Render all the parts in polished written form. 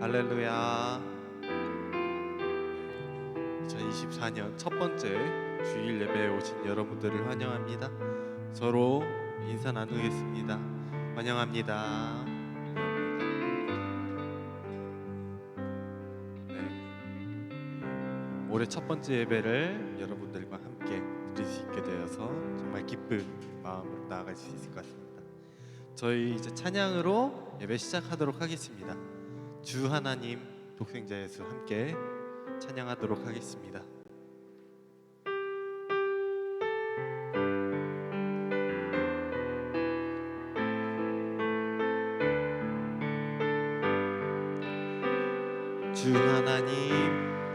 할렐루야. 2024년 첫 번째 주일 예배에 오신 여러분들을 환영합니다. 서로 인사 나누겠습니다. 환영합니다. 네. 올해 첫 번째 예배를 여러분들과 함께 드릴 수 있게 되어서 정말 기쁜 마음으로 나아갈 수 있을 것 같습니다. 저희 이제 찬양으로 예배 시작하도록 하겠습니다. 주 하나님 독생자 예수 함께 찬양하도록 하겠습니다. 주 하나님,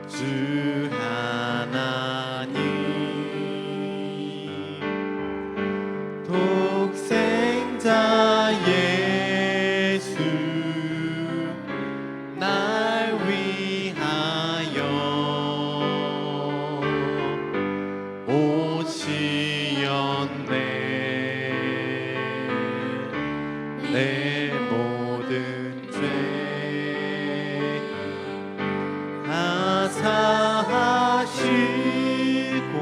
주 하나님, 독생자 예수 날 위하여 오시었네. 내 모든 죄 사하시고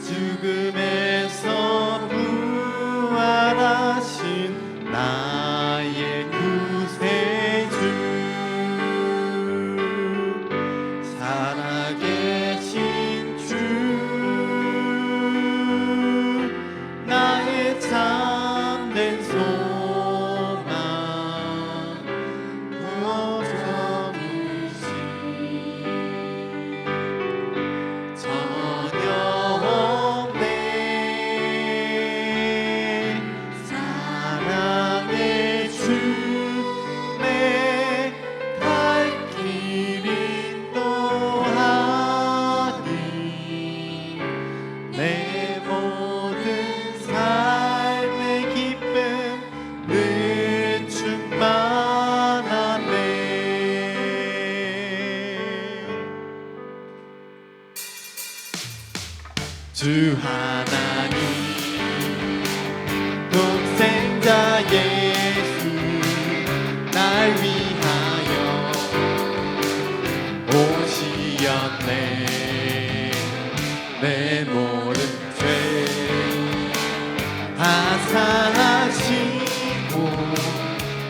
죽음에서 부활하신 나의 구세주 살아계신 주 나의 참된 소망 주 하나님 독생자 예수 날 위하여 오시었네. 내 모든 죄 다 사하시고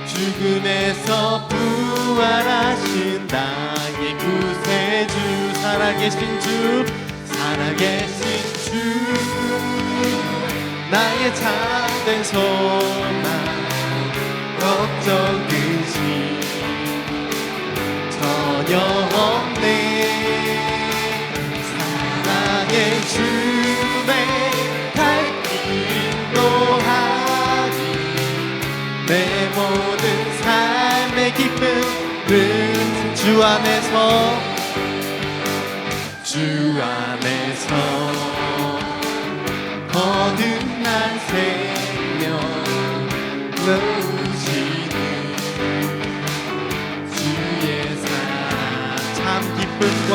죽음에서 부활하신 나의 구세주 살아계신 주 나의 참된 소망 걱정 의심 전혀 없네. 사랑의 주의 갈 길 인도하니 내 모든 삶의 기쁨은 주 안에서 거듭난 생명 누시는 주의 사랑 참 기쁨과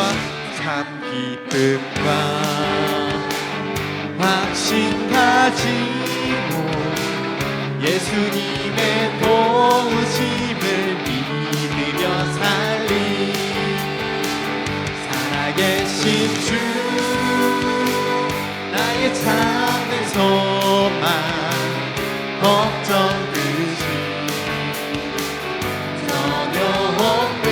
확신 가지고 예수님의 도우심을 믿으며 살리 살아계신 주 나의 참된 소망 걱정 의심 전혀 없네.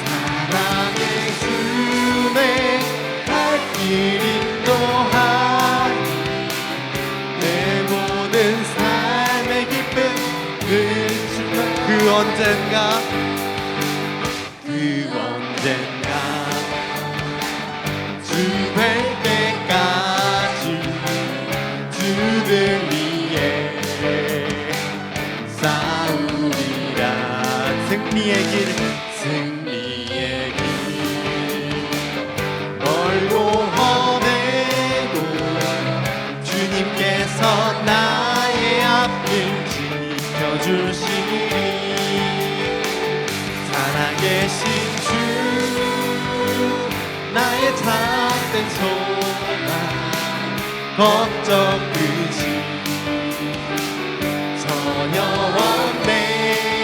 사랑의 주의 갈 길 인도하니 내 모든 삶의 기쁨을 주마. 그 언젠가 주 뵐 때까지 주들 위해 싸우리라. 승리의 길 멀고 험해도 주님께서 나의 앞길 지켜주시니 살아계신 주 나의 참된 소망 걱정 의심 전혀 없네.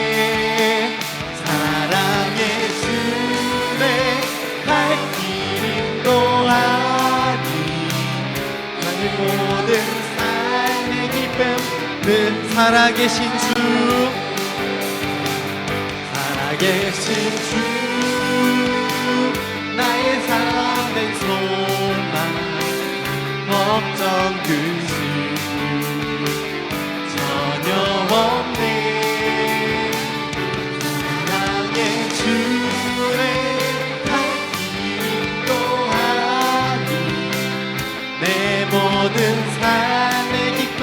살아계신 주, 살아계신 주, 나의 삶의 소망, 걱정 근심 전혀 없네. 사랑의 주의 인도하니 내 모든 삶의 기쁨.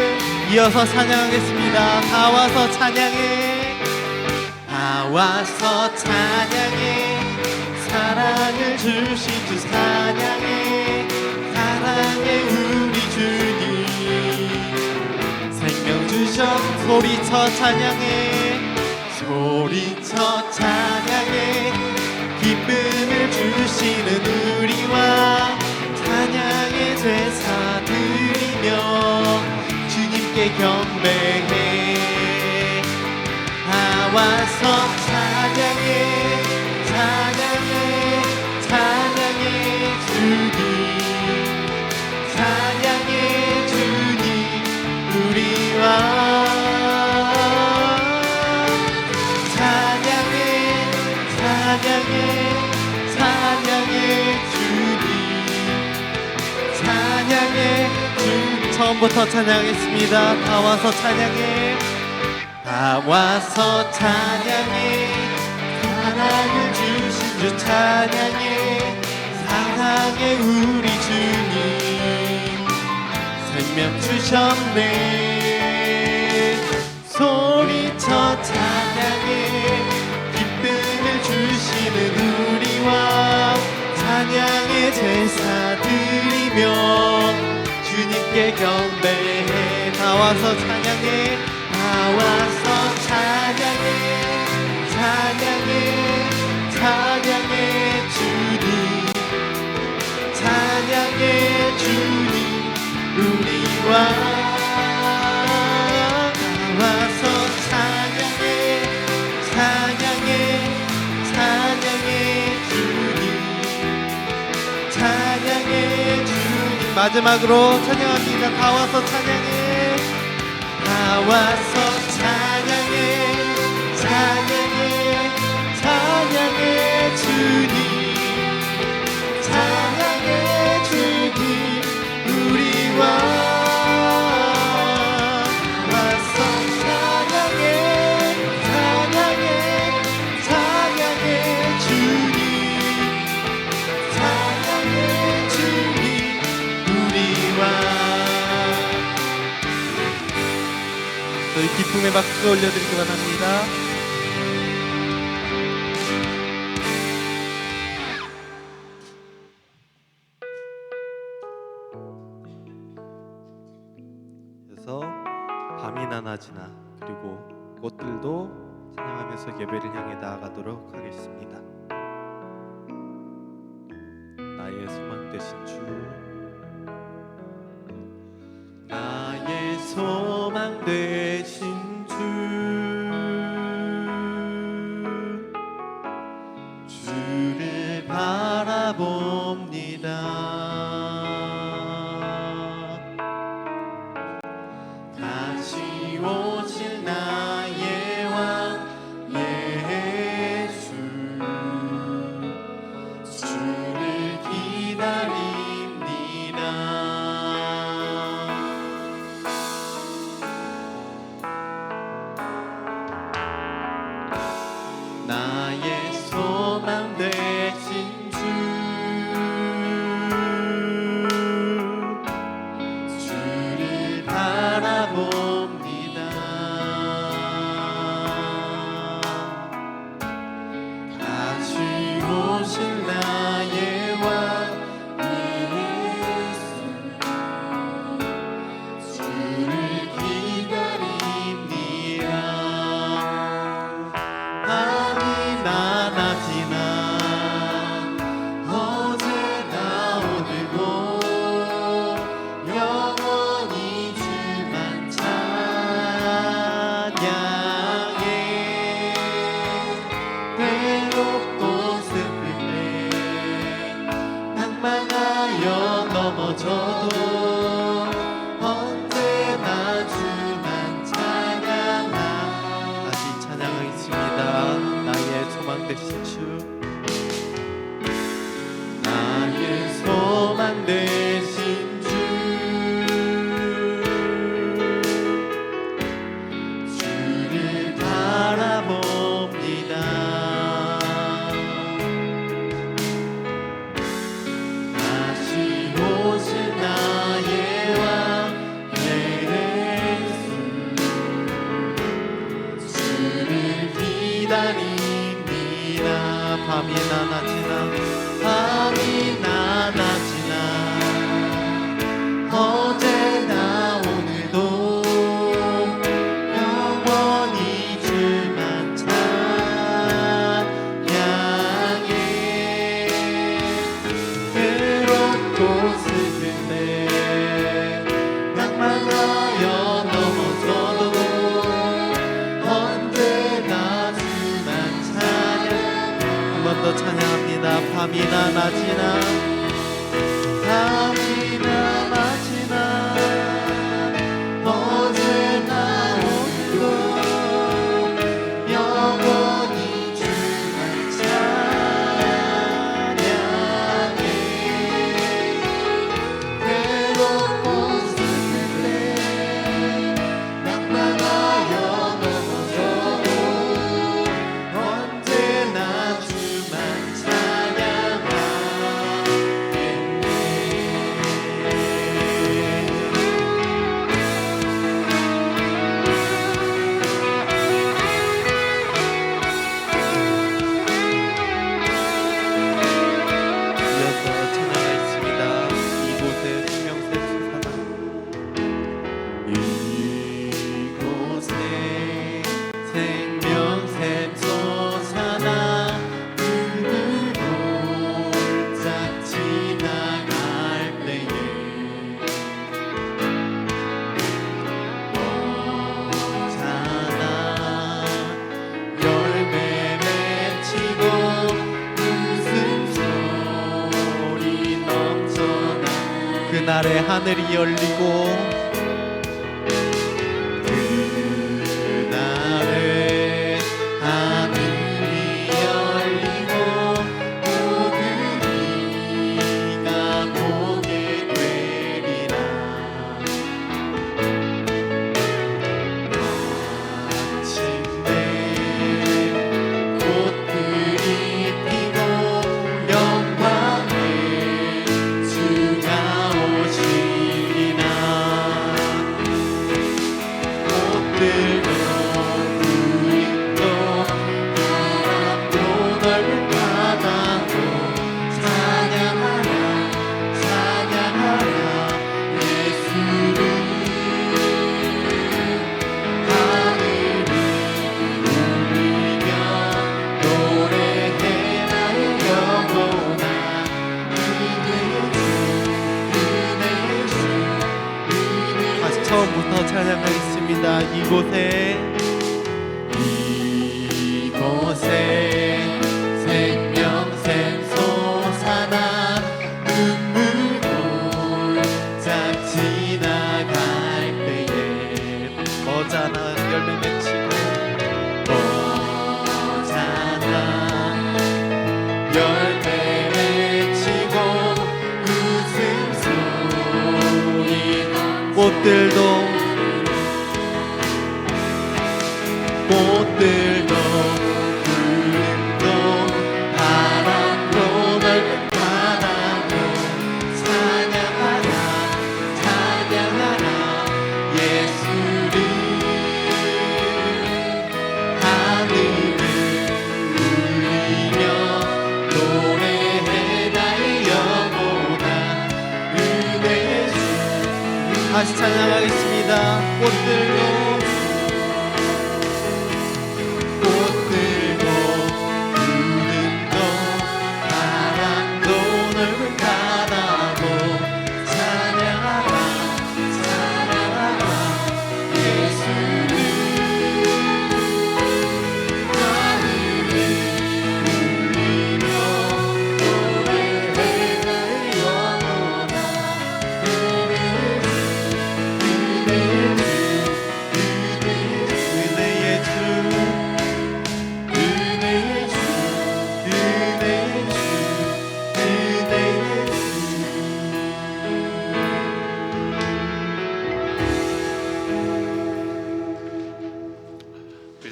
이어서 찬양하겠습니다. 다 와서 찬양해, 다 와서 찬양해, 사랑을 주신 주 찬양해, 사랑해 우리 주님, 생명 주셔. 소리쳐 찬양해, 소리쳐 찬양해, 기쁨을 주시는 우리와 찬양의 제사 드리며 주님께 경배해. 다 와서 찬양해, 찬양해, 찬양해 주님, 찬양해 주님, 우리와 찬양해, 찬양해, 찬양해 주님, 찬양해 주님. 처음부터 찬양하겠습니다. 다 와서 찬양해, 다 와서 찬양해, 사랑을 주신 주 찬양해, 사랑해 우리 주님, 생명 주셨네. 소리쳐 찬양해, 기쁨을 주시는 우리와 찬양의 제사 드리며 주님께 경배해. 다 와서 찬양해, 다 와서 찬양해, 찬양해, 찬양해 주님, 찬양해 주님, 우리와 다 와서 찬양해, 찬양해, 찬양해 주님, 찬양해 주님. 마지막으로 찬양합니다. 다 와서 찬양해, 다 와서 찬양해, 찬양해, 찬양해 주님, 찬양해 주님, 우리와 와서 찬양해, 찬양해, 찬양해 주님, 찬양해 주님, 우리와. 저희 기쁨의 박수 올려드리기 원합니다. 그래서 밤이나 낮이나 그리고 꽃들도 찬양하면서 예배를 향해 나아가도록 하겠습니다. 나의 소망 되신 주, 나의 소망 되신 주, 주를 바라봅니다. 다시 오실 나의 왕 예수, 주를 기다립니다. 나의 소망 되신 주, 주를 바라봅니다. 다시 오실 나의 왕 예수, 주를 기다립니다. 밤이나 되신 주, 나의 소망 되신 주, 주를 바라봅니다. 다시 오실 나의 왕 예수, 주를 기다립니다. 밤이나 낮이나 밤이나 낮이나 어제나 오늘도 영원히 주만 찬양해. 외롭고 슬플 때 낭만하여 넘어져도 언제나 주만 찬양. 한 번 더 찬양합니다. 밤이나 낮이나 밤이나 낮이나 어제나 오늘도 영원히 주만 찬양해. 외롭고 슬플 때 낭만하여 넘어져도 언제나 주만 이어서 찬양가 있습니다. 이곳에 생명샘 솟아나, 이곳에 생명샘 솟아나 눈을 홀짝 지나갈 때에 언제나 열매 맺히고 웃음소리 넘쳐나 그날의 하늘이 열리고 그날의 하늘이 열리고 모든 이가 보게 되리라. 마침내 꽃들이 피고 영광의 주가 오시리라. 꽃들도 부익도 바람도 넓은 바다도 찬양하라 찬양하라 예수를. 하늘을 울리며 노래해 나의 영혼아. 은혜의 주 은혜의 주 은혜의 주. 다시 처음부터 찬양하겠습니다. 이곳에 생명샘 솟아나 눈물 홀짝 지나갈 때에 어자나 열매 맺히고 어자나 열매 맺히고 웃음소리 꽃들도 구름도 바람도 넓은 바다도 찬양하라 찬양하라 예수를. 하늘을 울리며 노래해 나의 영혼아. 은혜의 주. 다시 찬양하겠습니다. 꽃들도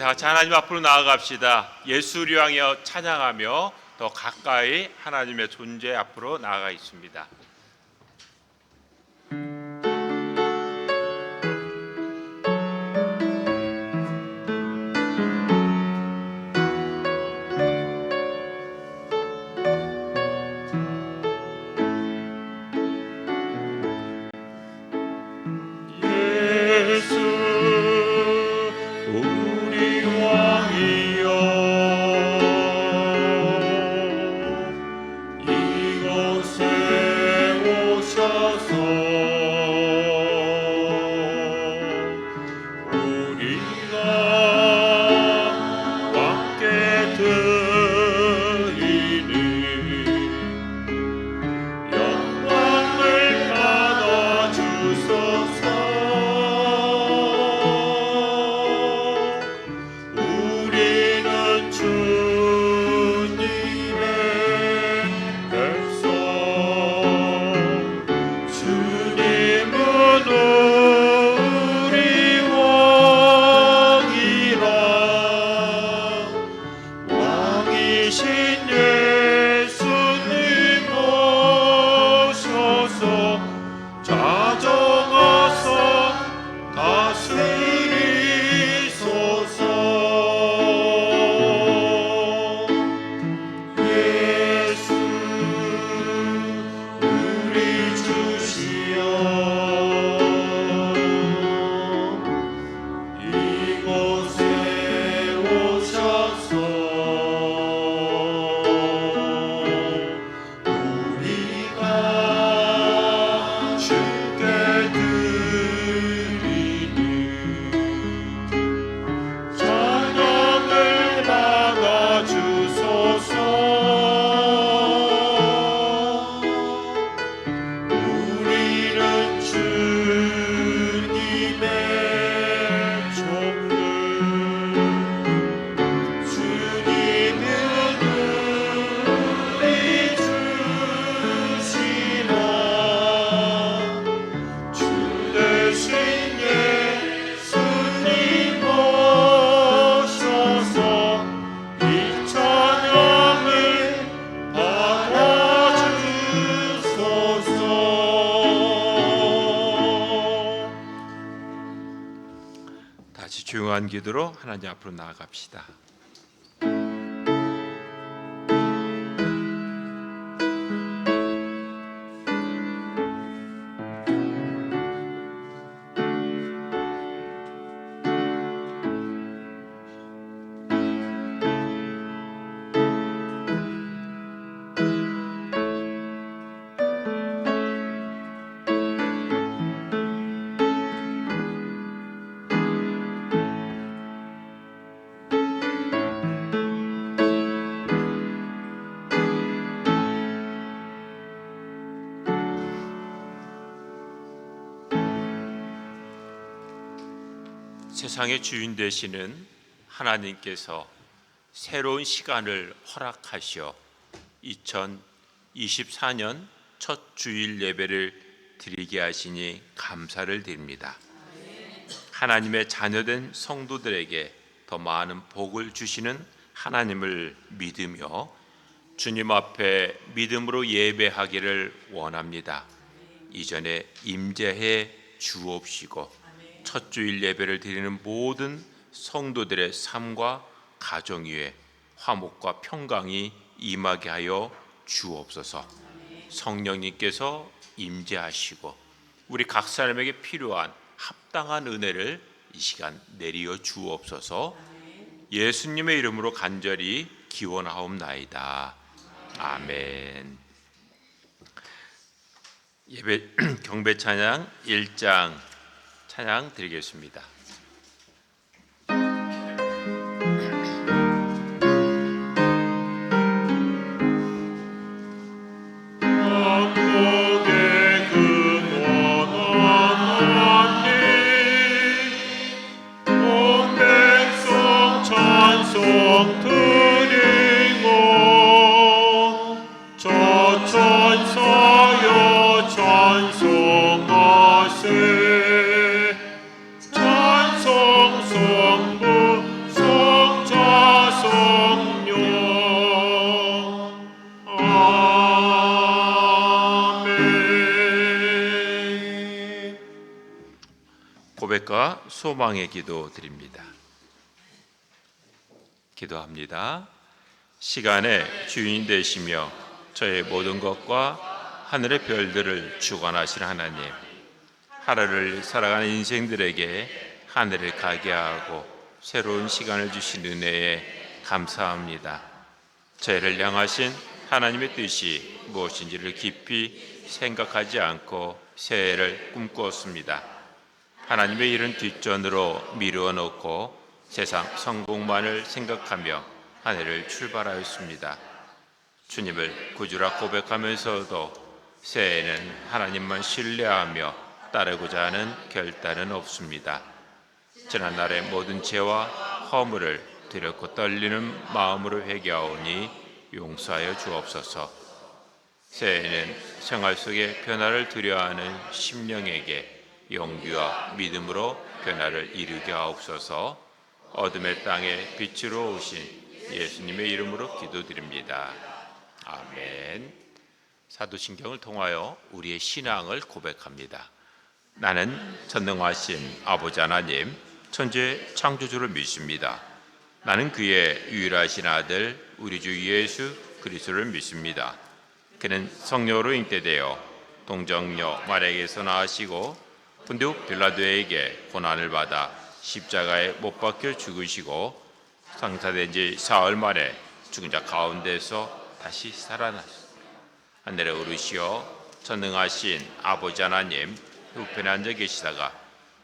다 같이 하나님 앞으로 나아갑시다. 예수를 향하여 찬양하며 더 가까이 하나님의 존재 앞으로 나아가 있습니다. 조용한 기도로 하나님 앞으로 나아갑시다. 세상의 주인 되시는 하나님께서 새로운 시간을 허락하시어 2024년 첫 주일 예배를 드리게 하시니 감사를 드립니다. 하나님의 자녀된 성도들에게 더 많은 복을 주시는 하나님을 믿으며 주님 앞에 믿음으로 예배하기를 원합니다. 이전에 임재해 주옵시고 첫 주일 예배를 드리는 모든 성도들의 삶과 가정 위에 화목과 평강이 임하게 하여 주옵소서. 성령님께서 임재하시고 우리 각 사람에게 필요한 합당한 은혜를 이 시간 내리어 주옵소서. 예수님의 이름으로 간절히 기원하옵나이다. 아멘. 예배 경배 찬양 1장 찬양 드리겠습니다. 천사여 찬송하세. 고백과 소망의 기도 드립니다. 기도합니다. 시간의 주인 되시며 저의 모든 것과 하늘의 별들을 주관하시는 하나님, 하루를 살아가는 인생들에게 하늘을 가게 하고 새로운 시간을 주신 은혜에 감사합니다. 저희를 향하신 하나님의 뜻이 무엇인지를 깊이 생각하지 않고 새해를 꿈꾸었습니다. 하나님의 일은 뒷전으로 미루어 놓고 세상 성공만을 생각하며 한 해를 출발하였습니다. 주님을 구주라 고백하면서도 새해에는 하나님만 신뢰하며 따르고자 하는 결단은 없습니다. 지난날의 모든 죄와 허물을 두렵고 떨리는 마음으로 회개하오니 용서하여 주옵소서. 새해에는 생활 속의 변화를 두려워하는 심령에게 용기와 믿음으로 변화를 이루게 하옵소서. 어둠의 땅에 빛으로 오신 예수님의 이름으로 기도드립니다. 아멘. 사도신경을 통하여 우리의 신앙을 고백합니다. 나는 전능하신 아버지 하나님, 천지의 창조주를 믿습니다. 나는 그의 유일하신 아들 우리 주 예수 그리스도를 믿습니다. 그는 성령으로 잉태되어 동정녀 마리아에게서 나으시고 본디오 빌라도에게 고난을 받아 십자가에 못 박혀 죽으시고 상사된 지 사흘 만에 죽은 자 가운데서 다시 살아나셨습니다. 하늘에 오르시어 전능하신 아버지 하나님 우편에 앉아 계시다가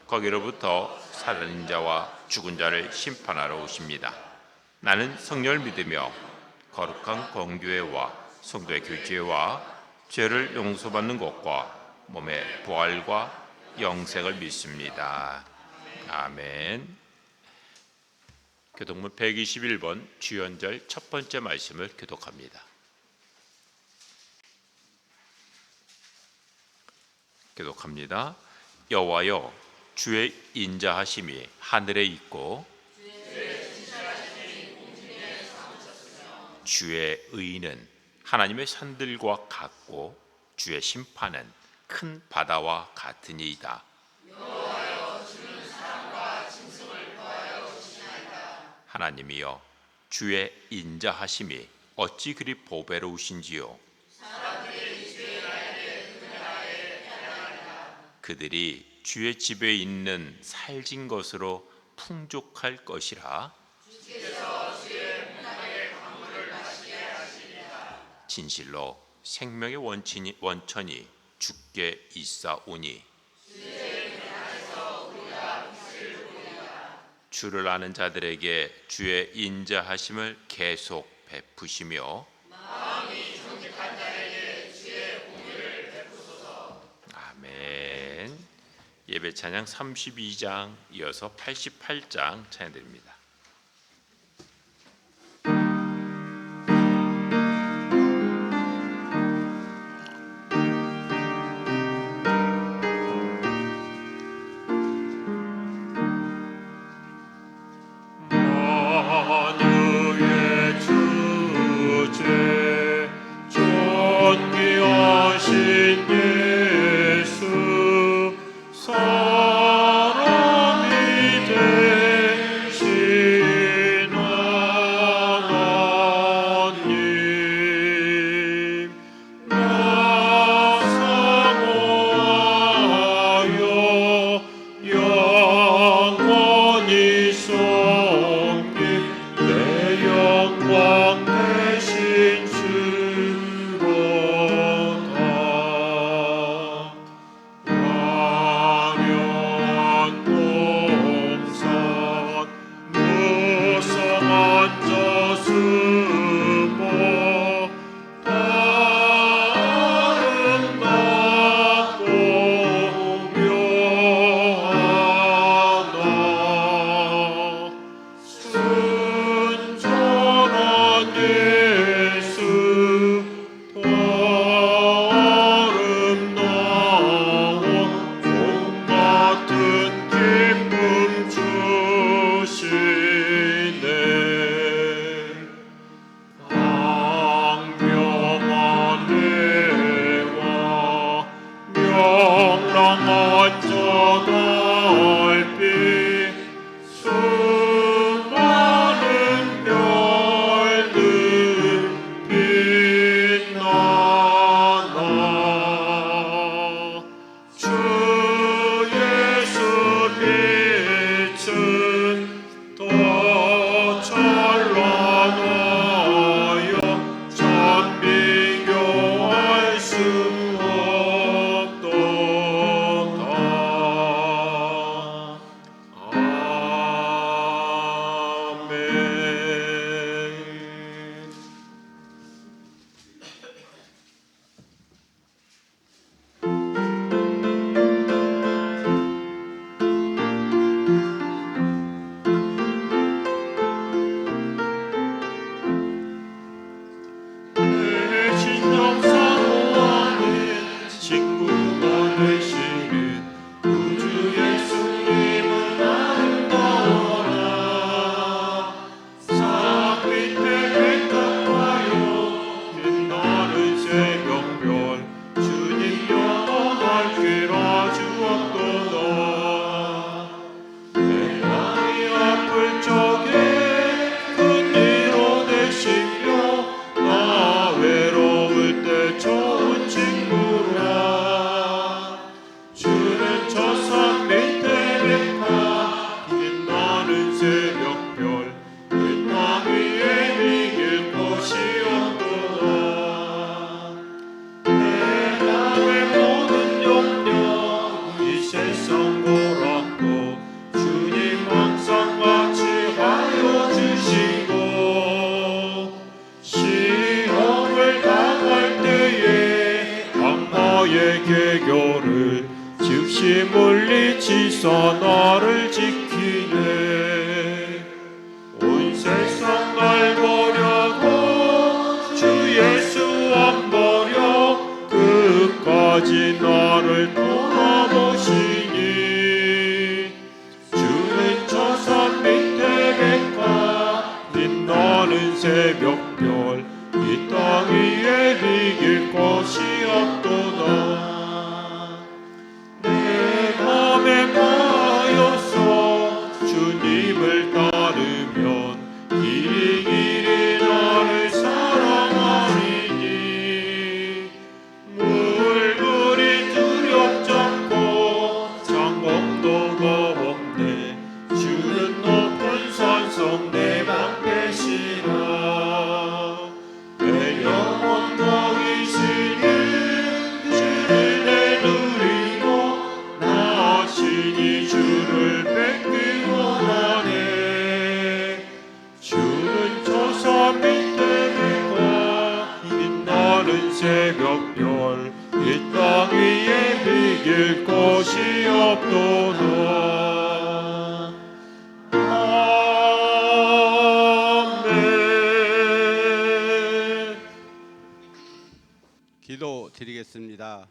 거기로부터 살아있는 자와 죽은 자를 심판하러 오십니다. 나는 성령을 믿으며 거룩한 공교회와 성도의 교제와 죄를 용서받는 것과 몸의 부활과 영생을 믿습니다. 아멘. 교독문 121번 주연절 첫 번째 말씀을 교독합니다. 교독합니다. 여호와여, 주의 인자하심이 하늘에 있고 주의 의는 하나님의 산들과 같고 주의 심판은 큰 바다와 같으니이다. 하나님이여, 주의 인자하심이 어찌 그리 보배로우신지요. 그들이 주의 집에 있는 살진 것으로 풍족할 것이라. 진실로 생명의 원천이 주께 있사오니 주를 아는 자들에게 주의 인자하심을 계속 베푸시며 아멘. 예배 찬양 32장 이어서 88장 찬양드립니다. 반드시 물리치서 너를 지키네. 온 세상 날 보려고 주 예수 안 버려 끝까지 너를 돌아보시니. 주는 저 산 밑에 백화 빛 나는 새벽별 이 땅 위에 비길 곳이 없도다. 내 맘에 모여서 주님을 따르면 길이 길이 나를 사랑하리니. 물불이 두렵지 않고 장곡도 겁없네. 주는 높은 산성 내 맘 계시라. 내 영혼 먹이시는 주를 내누리고 나 친히 주를 뵙기 원하네. 주는 저 산 밑에 빛과 빛나는 새벽별 이 땅 위에 비길 곳이 없도다. 아멘. 기도 드리겠습니다.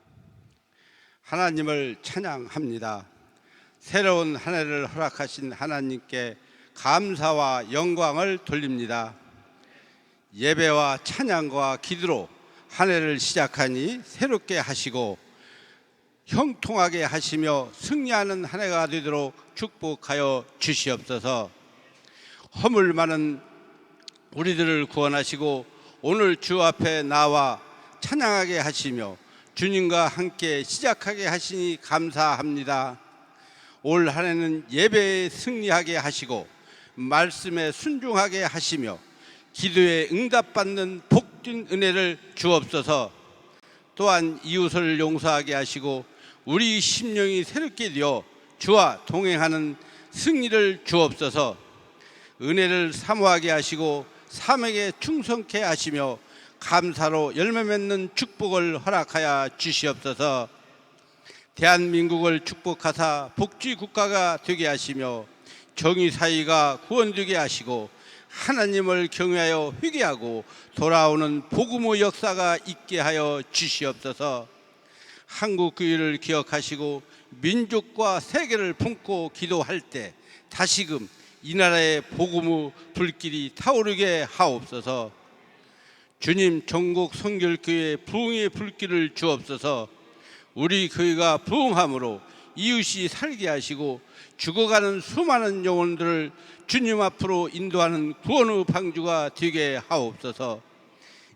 하나님을 찬양합니다. 새로운 한 해를 허락하신 하나님께 감사와 영광을 돌립니다. 예배와 찬양과 기도로 한 해를 시작하니 새롭게 하시고 형통하게 하시며 승리하는 한 해가 되도록 축복하여 주시옵소서. 허물 많은 우리들을 구원하시고 오늘 주 앞에 나와 찬양하게 하시며 주님과 함께 시작하게 하시니 감사합니다. 올 한 해는 예배에 승리하게 하시고 말씀에 순종하게 하시며 기도에 응답받는 복된 은혜를 주옵소서. 또한 이웃을 용서하게 하시고 우리 심령이 새롭게 되어 주와 동행하는 승리를 주옵소서. 은혜를 사모하게 하시고 삶에게 충성케 하시며 감사로 열매 맺는 축복을 허락하여 주시옵소서. 대한민국을 축복하사 복지국가가 되게 하시며 정의사회가 구원되게 하시고 하나님을 경외하여 회개하고 돌아오는 복음의 역사가 있게 하여 주시옵소서. 한국 교회를 기억하시고 민족과 세계를 품고 기도할 때 다시금 이 나라의 복음의 불길이 타오르게 하옵소서. 주님, 전국 성결교회 부흥의 불길을 주옵소서. 우리 교회가 부흥함으로 이웃이 살게 하시고 죽어가는 수많은 영혼들을 주님 앞으로 인도하는 구원의 방주가 되게 하옵소서.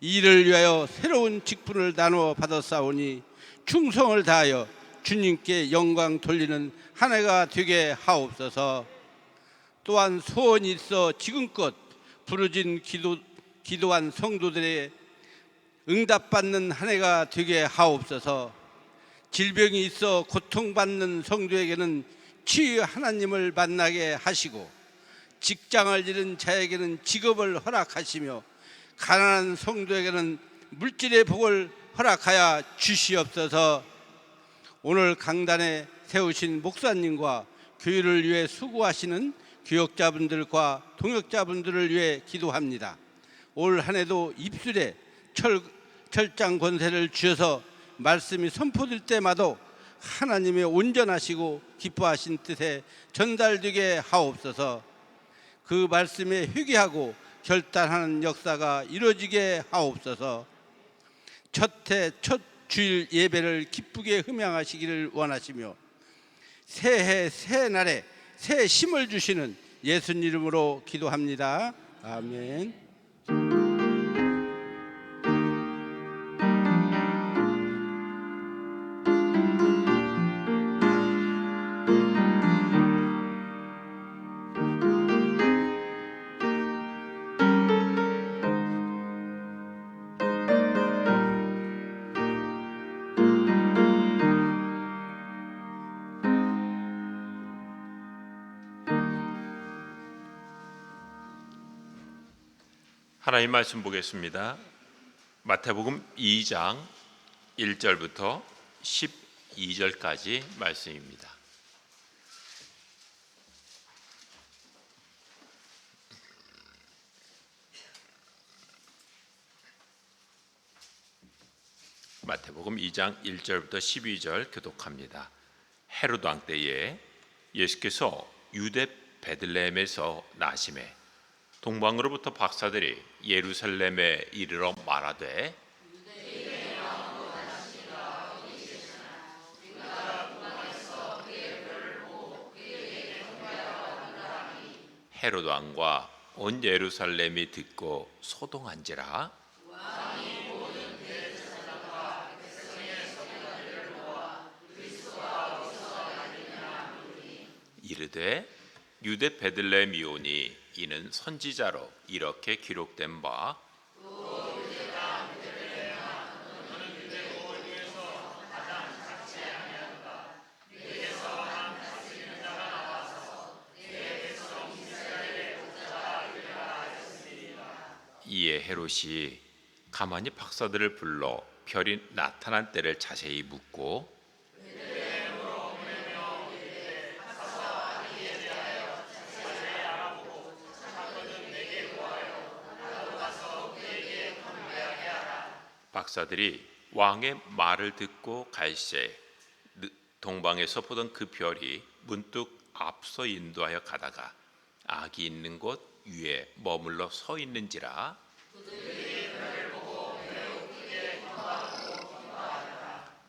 이를 위하여 새로운 직분을 나누어 받았사오니 충성을 다하여 주님께 영광 돌리는 한 해가 되게 하옵소서. 또한 소원이 있어 지금껏 부르짖은 기도한 성도들의 응답받는 한 해가 되게 하옵소서. 질병이 있어 고통받는 성도에게는 치유의 하나님을 만나게 하시고 직장을 잃은 자에게는 직업을 허락하시며 가난한 성도에게는 물질의 복을 허락하여 주시옵소서. 오늘 강단에 세우신 목사님과 교회를 위해 수고하시는 교역자분들과 동역자분들을 위해 기도합니다. 올 한 해도 입술에 철장 권세를 주셔서 말씀이 선포될 때마다 하나님의 온전하시고 기뻐하신 뜻에 전달되게 하옵소서. 그 말씀에 회개하고 결단하는 역사가 이루어지게 하옵소서. 첫 주일 예배를 기쁘게 흠양하시기를 원하시며 새해 새날에 새 힘을 주시는 예수님 이름으로 기도합니다. 아멘. 하나님 말씀 보겠습니다. 마태복음 2장 1절부터 2절까지 말씀입니다. 마태복음 2장 1절부터 12절 교독합니다. 헤롯 왕 때에 예수께서 유대 베들레헴에서 나심에 동방으로부터 박사들이 예루살렘에 이르러 말하되 헤롯 왕과 온 예루살렘이 듣고 소동한지라. 이르되 유대 베들레헴이오니 이는 선지자로 이렇게 기록된 바 이에 헤롯이 가만히 박사들을 불러 별이 나타난 때를 자세히 묻고 박사들이 왕의 말을 듣고 갈새 동방에서 보던 그 별이 문득 앞서 인도하여 가다가 악이 있는 곳 위에 머물러 서 있는지라.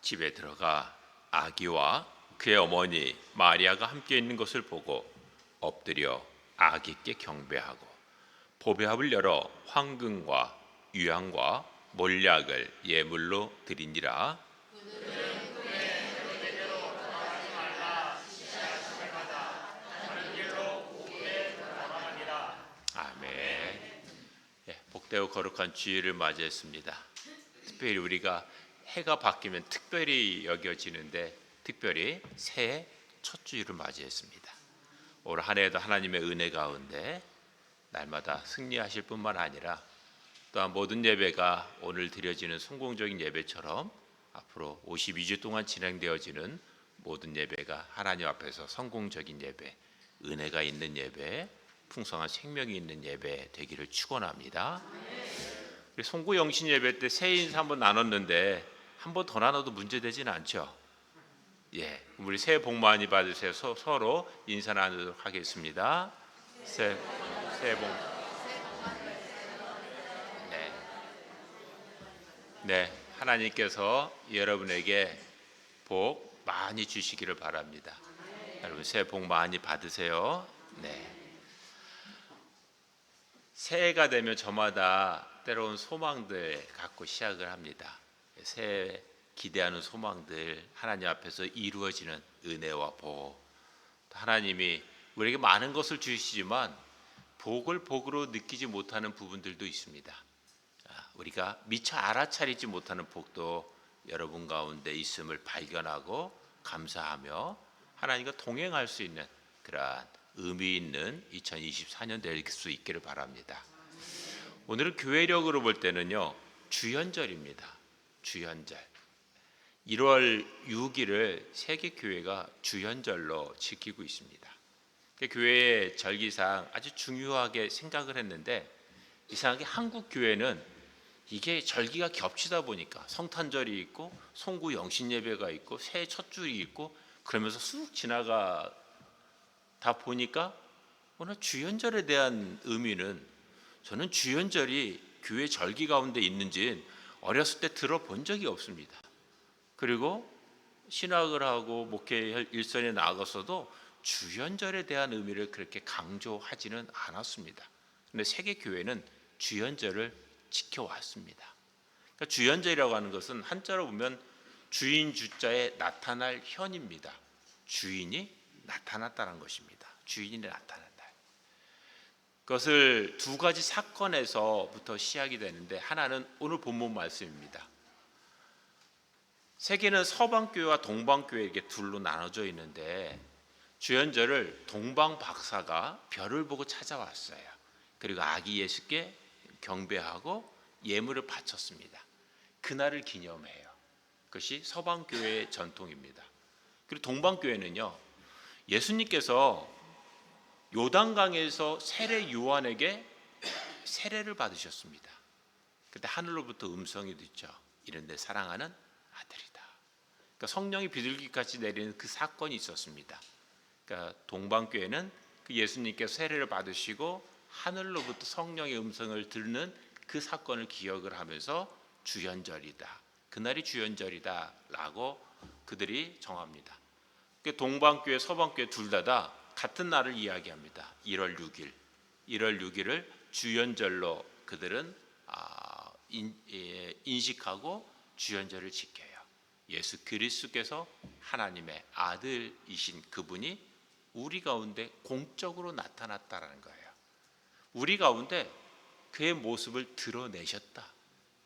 집에 들어가 아기와 그의 어머니 마리아가 함께 있는 것을 보고 엎드려 아기께 경배하고 보배합을 열어 황금과 유향과 몰약을 예물로 드리니라. 아멘. 복되고 거룩한 주일을 맞이했습니다. 특별히 우리가 해가 바뀌면 특별히 여겨지는데 특별히 새해 첫 주일을 맞이했습니다. 올 한 해도 하나님의 은혜 가운데 날마다 승리하실 뿐만 아니라 또한 모든 예배가 오늘 드려지는 성공적인 예배처럼 앞으로 52주 동안 진행되어지는 모든 예배가 하나님 앞에서 성공적인 예배, 은혜가 있는 예배, 풍성한 생명이 있는 예배 되기를 축원합니다. 우리 송구 영신 예배 때 새해 인사 한번 나눴는데 한 번 더 나눠도 문제되지는 않죠? 예, 우리 새해 복 많이 받으세요. 서로 인사 나누도록 하겠습니다. 새해 복. 네, 하나님께서 여러분에게 복 많이 주시기를 바랍니다. 여러분 새해 복 많이 받으세요. 네. 새해가 되면 저마다 때로운 소망들 갖고 시작을 합니다. 새해 기대하는 소망들 하나님 앞에서 이루어지는 은혜와 복. 하나님이 우리에게 많은 것을 주시지만 복을 복으로 느끼지 못하는 부분들도 있습니다. 우리가 미처 알아차리지 못하는 복도 여러분 가운데 있음을 발견하고 감사하며 하나님과 동행할 수 있는 그러한 의미 있는 2024년 될 수 있기를 바랍니다. 오늘은 교회력으로 볼 때는요, 주연절입니다. 주연절. 1월 6일을 세계교회가 주연절로 지키고 있습니다. 교회의 절기상 아주 중요하게 생각을 했는데 이상하게 한국 교회는 이게 절기가 겹치다 보니까 성탄절이 있고 송구 영신 예배가 있고 새해 첫 주일이 있고 그러면서 쑥 지나가다 보니까 오늘 주연절에 대한 의미는 저는 주연절이 교회 절기 가운데 있는지 어렸을 때 들어본 적이 없습니다. 그리고 신학을 하고 목회 일선에 나가서도 주연절에 대한 의미를 그렇게 강조하지는 않았습니다. 그런데 세계교회는 주연절을 지켜왔습니다. 그러니까 주연절이라고 하는 것은 한자로 보면 주인 주자에 나타날 현입니다. 주인이 나타났다는 것입니다. 주인이 나타난다. 그것을 두 가지 사건에서부터 시작이 되는데 하나는 오늘 본문 말씀입니다. 세계는 서방교회와 동방교회 이렇게 둘로 나눠져 있는데 주연절을 동방 박사가 별을 보고 찾아왔어요. 그리고 아기 예수께 경배하고 예물을 바쳤습니다. 그날을 기념해요. 그것이 서방 교회의 전통입니다. 그리고 동방 교회는요, 예수님께서 요단강에서 세례 요한에게 세례를 받으셨습니다. 그때 하늘로부터 음성이 듣죠. 이런 내 사랑하는 아들이다. 그러니까 성령이 비둘기같이 내리는 그 사건이 있었습니다. 그러니까 동방교회는 그 예수님께서 세례를 받으시고 하늘로부터 성령의 음성을 듣는 그 사건을 기억을 하면서 주연절이다. 그날이 주연절이다라고 그들이 정합니다. 동방교회, 서방교회 둘 다 같은 날을 이야기합니다. 1월 6일. 1월 6일을 주연절로 그들은 인식하고 주연절을 지켜요. 예수 그리스도께서 하나님의 아들이신 그분이 우리 가운데 공적으로 나타났다라는 거예요. 우리 가운데 그의 모습을 드러내셨다.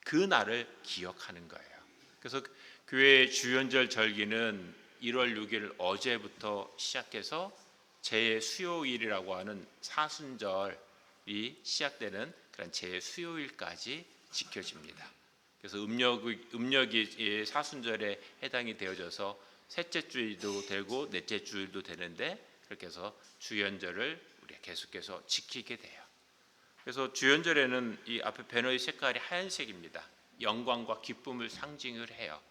그 날을 기억하는 거예요. 그래서 교회의 주연절 절기는 1월 6일 어제부터 시작해서 제 수요일이라고 하는 사순절이 시작되는 그런 제 수요일까지 지켜집니다. 그래서 음력이 사순절에 해당이 되어져서 셋째 주일도 되고 넷째 주일도 되는데 그렇게 해서 주연절을 우리가 계속해서 지키게 돼요. 그래서 주연절에는 이 앞에 배너의 색깔이 하얀색입니다. 영광과 기쁨을 상징을 해요.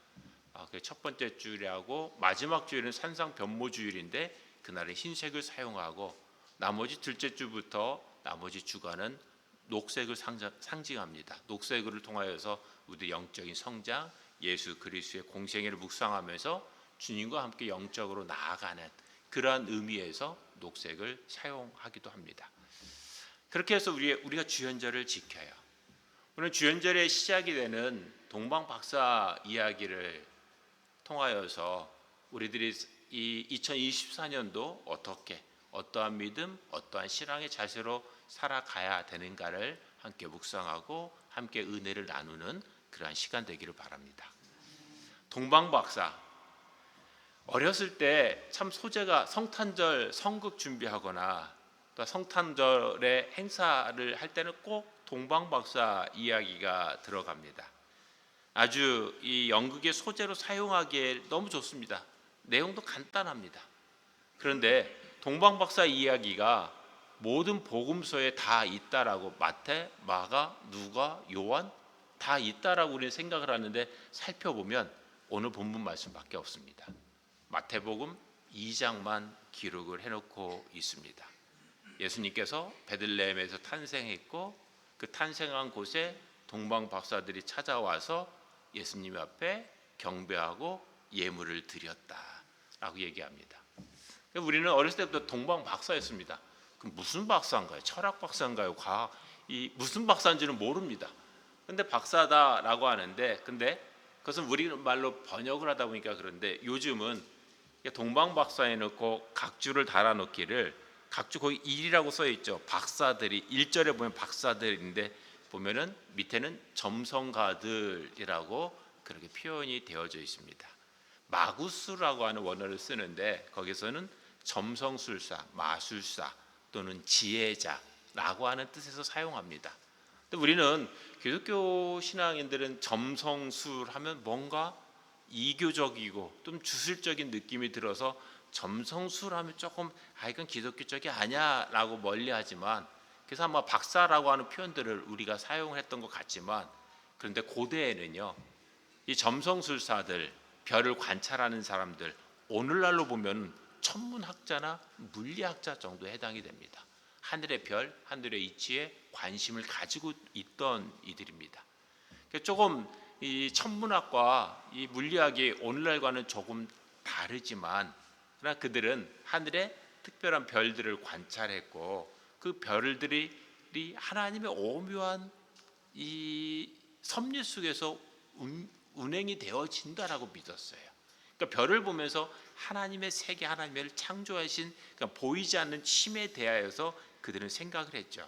첫 번째 주일하고 마지막 주일은 산상 변모 주일인데 그날은 흰색을 사용하고 나머지 둘째 주부터 나머지 주간은 녹색을 상징합니다. 녹색을 통하여서 우리 영적인 성장, 예수 그리스도의 공생애를 묵상하면서 주님과 함께 영적으로 나아가는 그러한 의미에서 녹색을 사용하기도 합니다. 그렇게 해서 우리가 주연절을 지켜요. 오늘 주연절의 시작이 되는 동방박사 이야기를 통하여서 우리들이 이 2024년도 어떻게 어떠한 믿음, 어떠한 신앙의 자세로 살아가야 되는가를 함께 묵상하고 함께 은혜를 나누는 그러한 시간 되기를 바랍니다. 동방박사 어렸을 때 참 소재가 성탄절 성극 준비하거나 또 성탄절의 행사를 할 때는 꼭 동방박사 이야기가 들어갑니다. 아주 이 연극의 소재로 사용하기에 너무 좋습니다. 내용도 간단합니다. 그런데 동방박사 이야기가 모든 복음서에 다 있다라고 마태, 마가, 누가, 요한 다 있다라고 우리는 생각을 하는데 살펴보면 오늘 본문 말씀밖에 없습니다. 마태복음 2장만 기록을 해놓고 있습니다. 예수님께서 베들레헴에서 탄생했고 그 탄생한 곳에 동방박사들이 찾아와서 예수님 앞에 경배하고 예물을 드렸다라고 얘기합니다. 우리는 어렸을 때부터 동방박사였습니다. 그럼 무슨 박사인가요? 철학 박사인가요? 과학 무슨 박사인지는 모릅니다. 근데 박사다라고 하는데 근데 그것은 우리말로 번역을 하다 보니까 그런데 요즘은 동방박사에 넣고 각주를 달아놓기를 각주 거기 일이라고 써 있죠. 박사들이 1절에 보면 박사들인데 보면은 밑에는 점성가들이라고 그렇게 표현이 되어져 있습니다. 마구스라고 하는 원어를 쓰는데 거기서는 점성술사, 마술사 또는 지혜자라고 하는 뜻에서 사용합니다. 근데 우리는 기독교 신앙인들은 점성술 하면 뭔가 이교적이고 좀 주술적인 느낌이 들어서 점성술 하면 조금 이건 기독교적이 아니야라고 멀리하지만 그래서 아마 박사라고 하는 표현들을 우리가 사용했던 것 같지만 그런데 고대에는요 이 점성술사들 별을 관찰하는 사람들 오늘날로 보면 천문학자나 물리학자 정도에 해당이 됩니다. 하늘의 별, 하늘의 이치에 관심을 가지고 있던 이들입니다. 조금 이 천문학과 이 물리학이 오늘날과는 조금 다르지만 그러나 그들은 하늘의 특별한 별들을 관찰했고 그 별들이 하나님의 오묘한 이 섭리 속에서 운행이 되어진다라고 믿었어요. 그러니까 별을 보면서 하나님의 세계, 하나님을 창조하신 그러니까 보이지 않는 힘에 대하여서 그들은 생각을 했죠.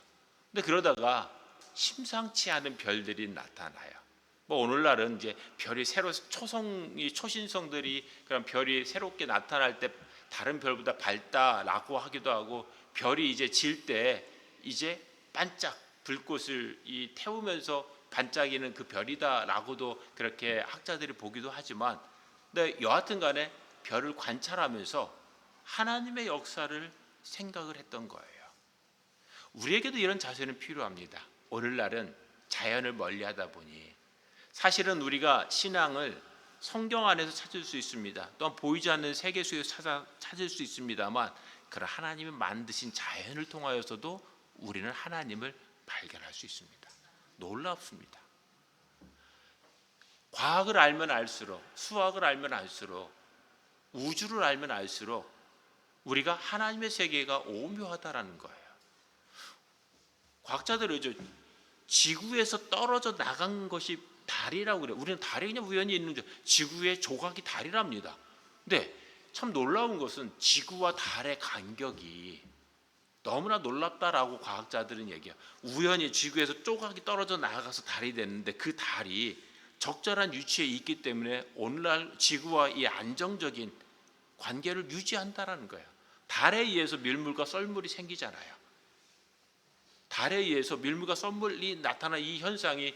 근데 그러다가 심상치 않은 별들이 나타나요. 오늘날은 이제 별이 새로 초신성들이 그런 별이 새롭게 나타날 때 다른 별보다 밝다라고 하기도 하고 별이 이제 질 때 이제 반짝 불꽃을 태우면서 반짝이는 그 별이다라고도 그렇게 학자들이 보기도 하지만, 근데 여하튼 간에 별을 관찰하면서 하나님의 역사를 생각을 했던 거예요. 우리에게도 이런 자세는 필요합니다. 오늘날은 자연을 멀리하다 보니 사실은 우리가 신앙을 성경 안에서 찾을 수 있습니다. 또한 보이지 않는 세계 속에서 찾을 수 있습니다만, 그런 하나님이 만드신 자연을 통하여서도 우리는 하나님을 발견할 수 있습니다. 놀랍습니다. 과학을 알면 알수록, 수학을 알면 알수록, 우주를 알면 알수록 우리가 하나님의 세계가 오묘하다라는 거예요. 과학자들은 지구에서 떨어져 나간 것이 달이라고 그래요. 우리는 달이 그냥 우연히 있는 줄, 지구의 조각이 달이랍니다. 근데 참 놀라운 것은 지구와 달의 간격이 너무나 놀랍다라고 과학자들은 얘기해요. 우연히 지구에서 조각이 떨어져 나가서 달이 됐는데 그 달이 적절한 위치에 있기 때문에 오늘날 지구와 이 안정적인 관계를 유지한다라는 거예요. 달에 의해서 밀물과 썰물이 생기잖아요. 달에 의해서 밀물과 썰물이 나타난 이 현상이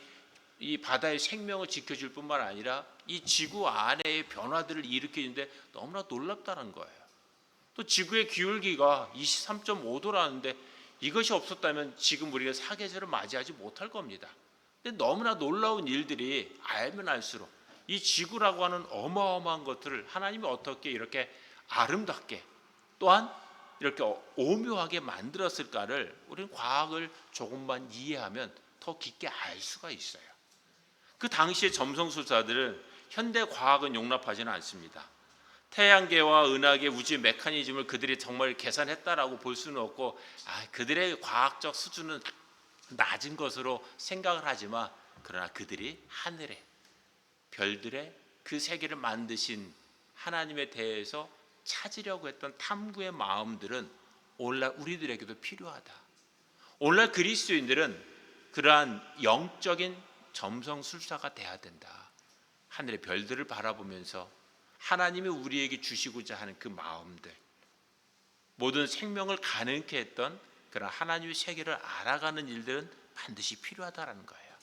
이 바다의 생명을 지켜줄 뿐만 아니라 이 지구 안에의 변화들을 일으키는데 너무나 놀랍다는 거예요. 또 지구의 기울기가 23.5도라는데 이것이 없었다면 지금 우리가 사계절을 맞이하지 못할 겁니다. 근데 너무나 놀라운 일들이 알면 알수록 이 지구라고 하는 어마어마한 것들을 하나님이 어떻게 이렇게 아름답게 또한 이렇게 오묘하게 만들었을까를 우리는 과학을 조금만 이해하면 더 깊게 알 수가 있어요. 그 당시의 점성술사들은 현대 과학은 용납하지는 않습니다. 태양계와 은하계 우주의 메커니즘을 그들이 정말 계산했다라고 볼 수는 없고, 그들의 과학적 수준은 낮은 것으로 생각을 하지만, 그러나 그들이 하늘에 별들의 그 세계를 만드신 하나님에 대해서 찾으려고 했던 탐구의 마음들은 오늘날 우리들에게도 필요하다. 오늘날 그리스도인들은 그러한 영적인 점성술사가 돼야 된다. 하늘의 별들을 바라보면서 하나님이 우리에게 주시고자 하는 그 마음들, 모든 생명을 가능케 했던 그런 하나님의 세계를 알아가는 일들은 반드시 필요하다는 거예요.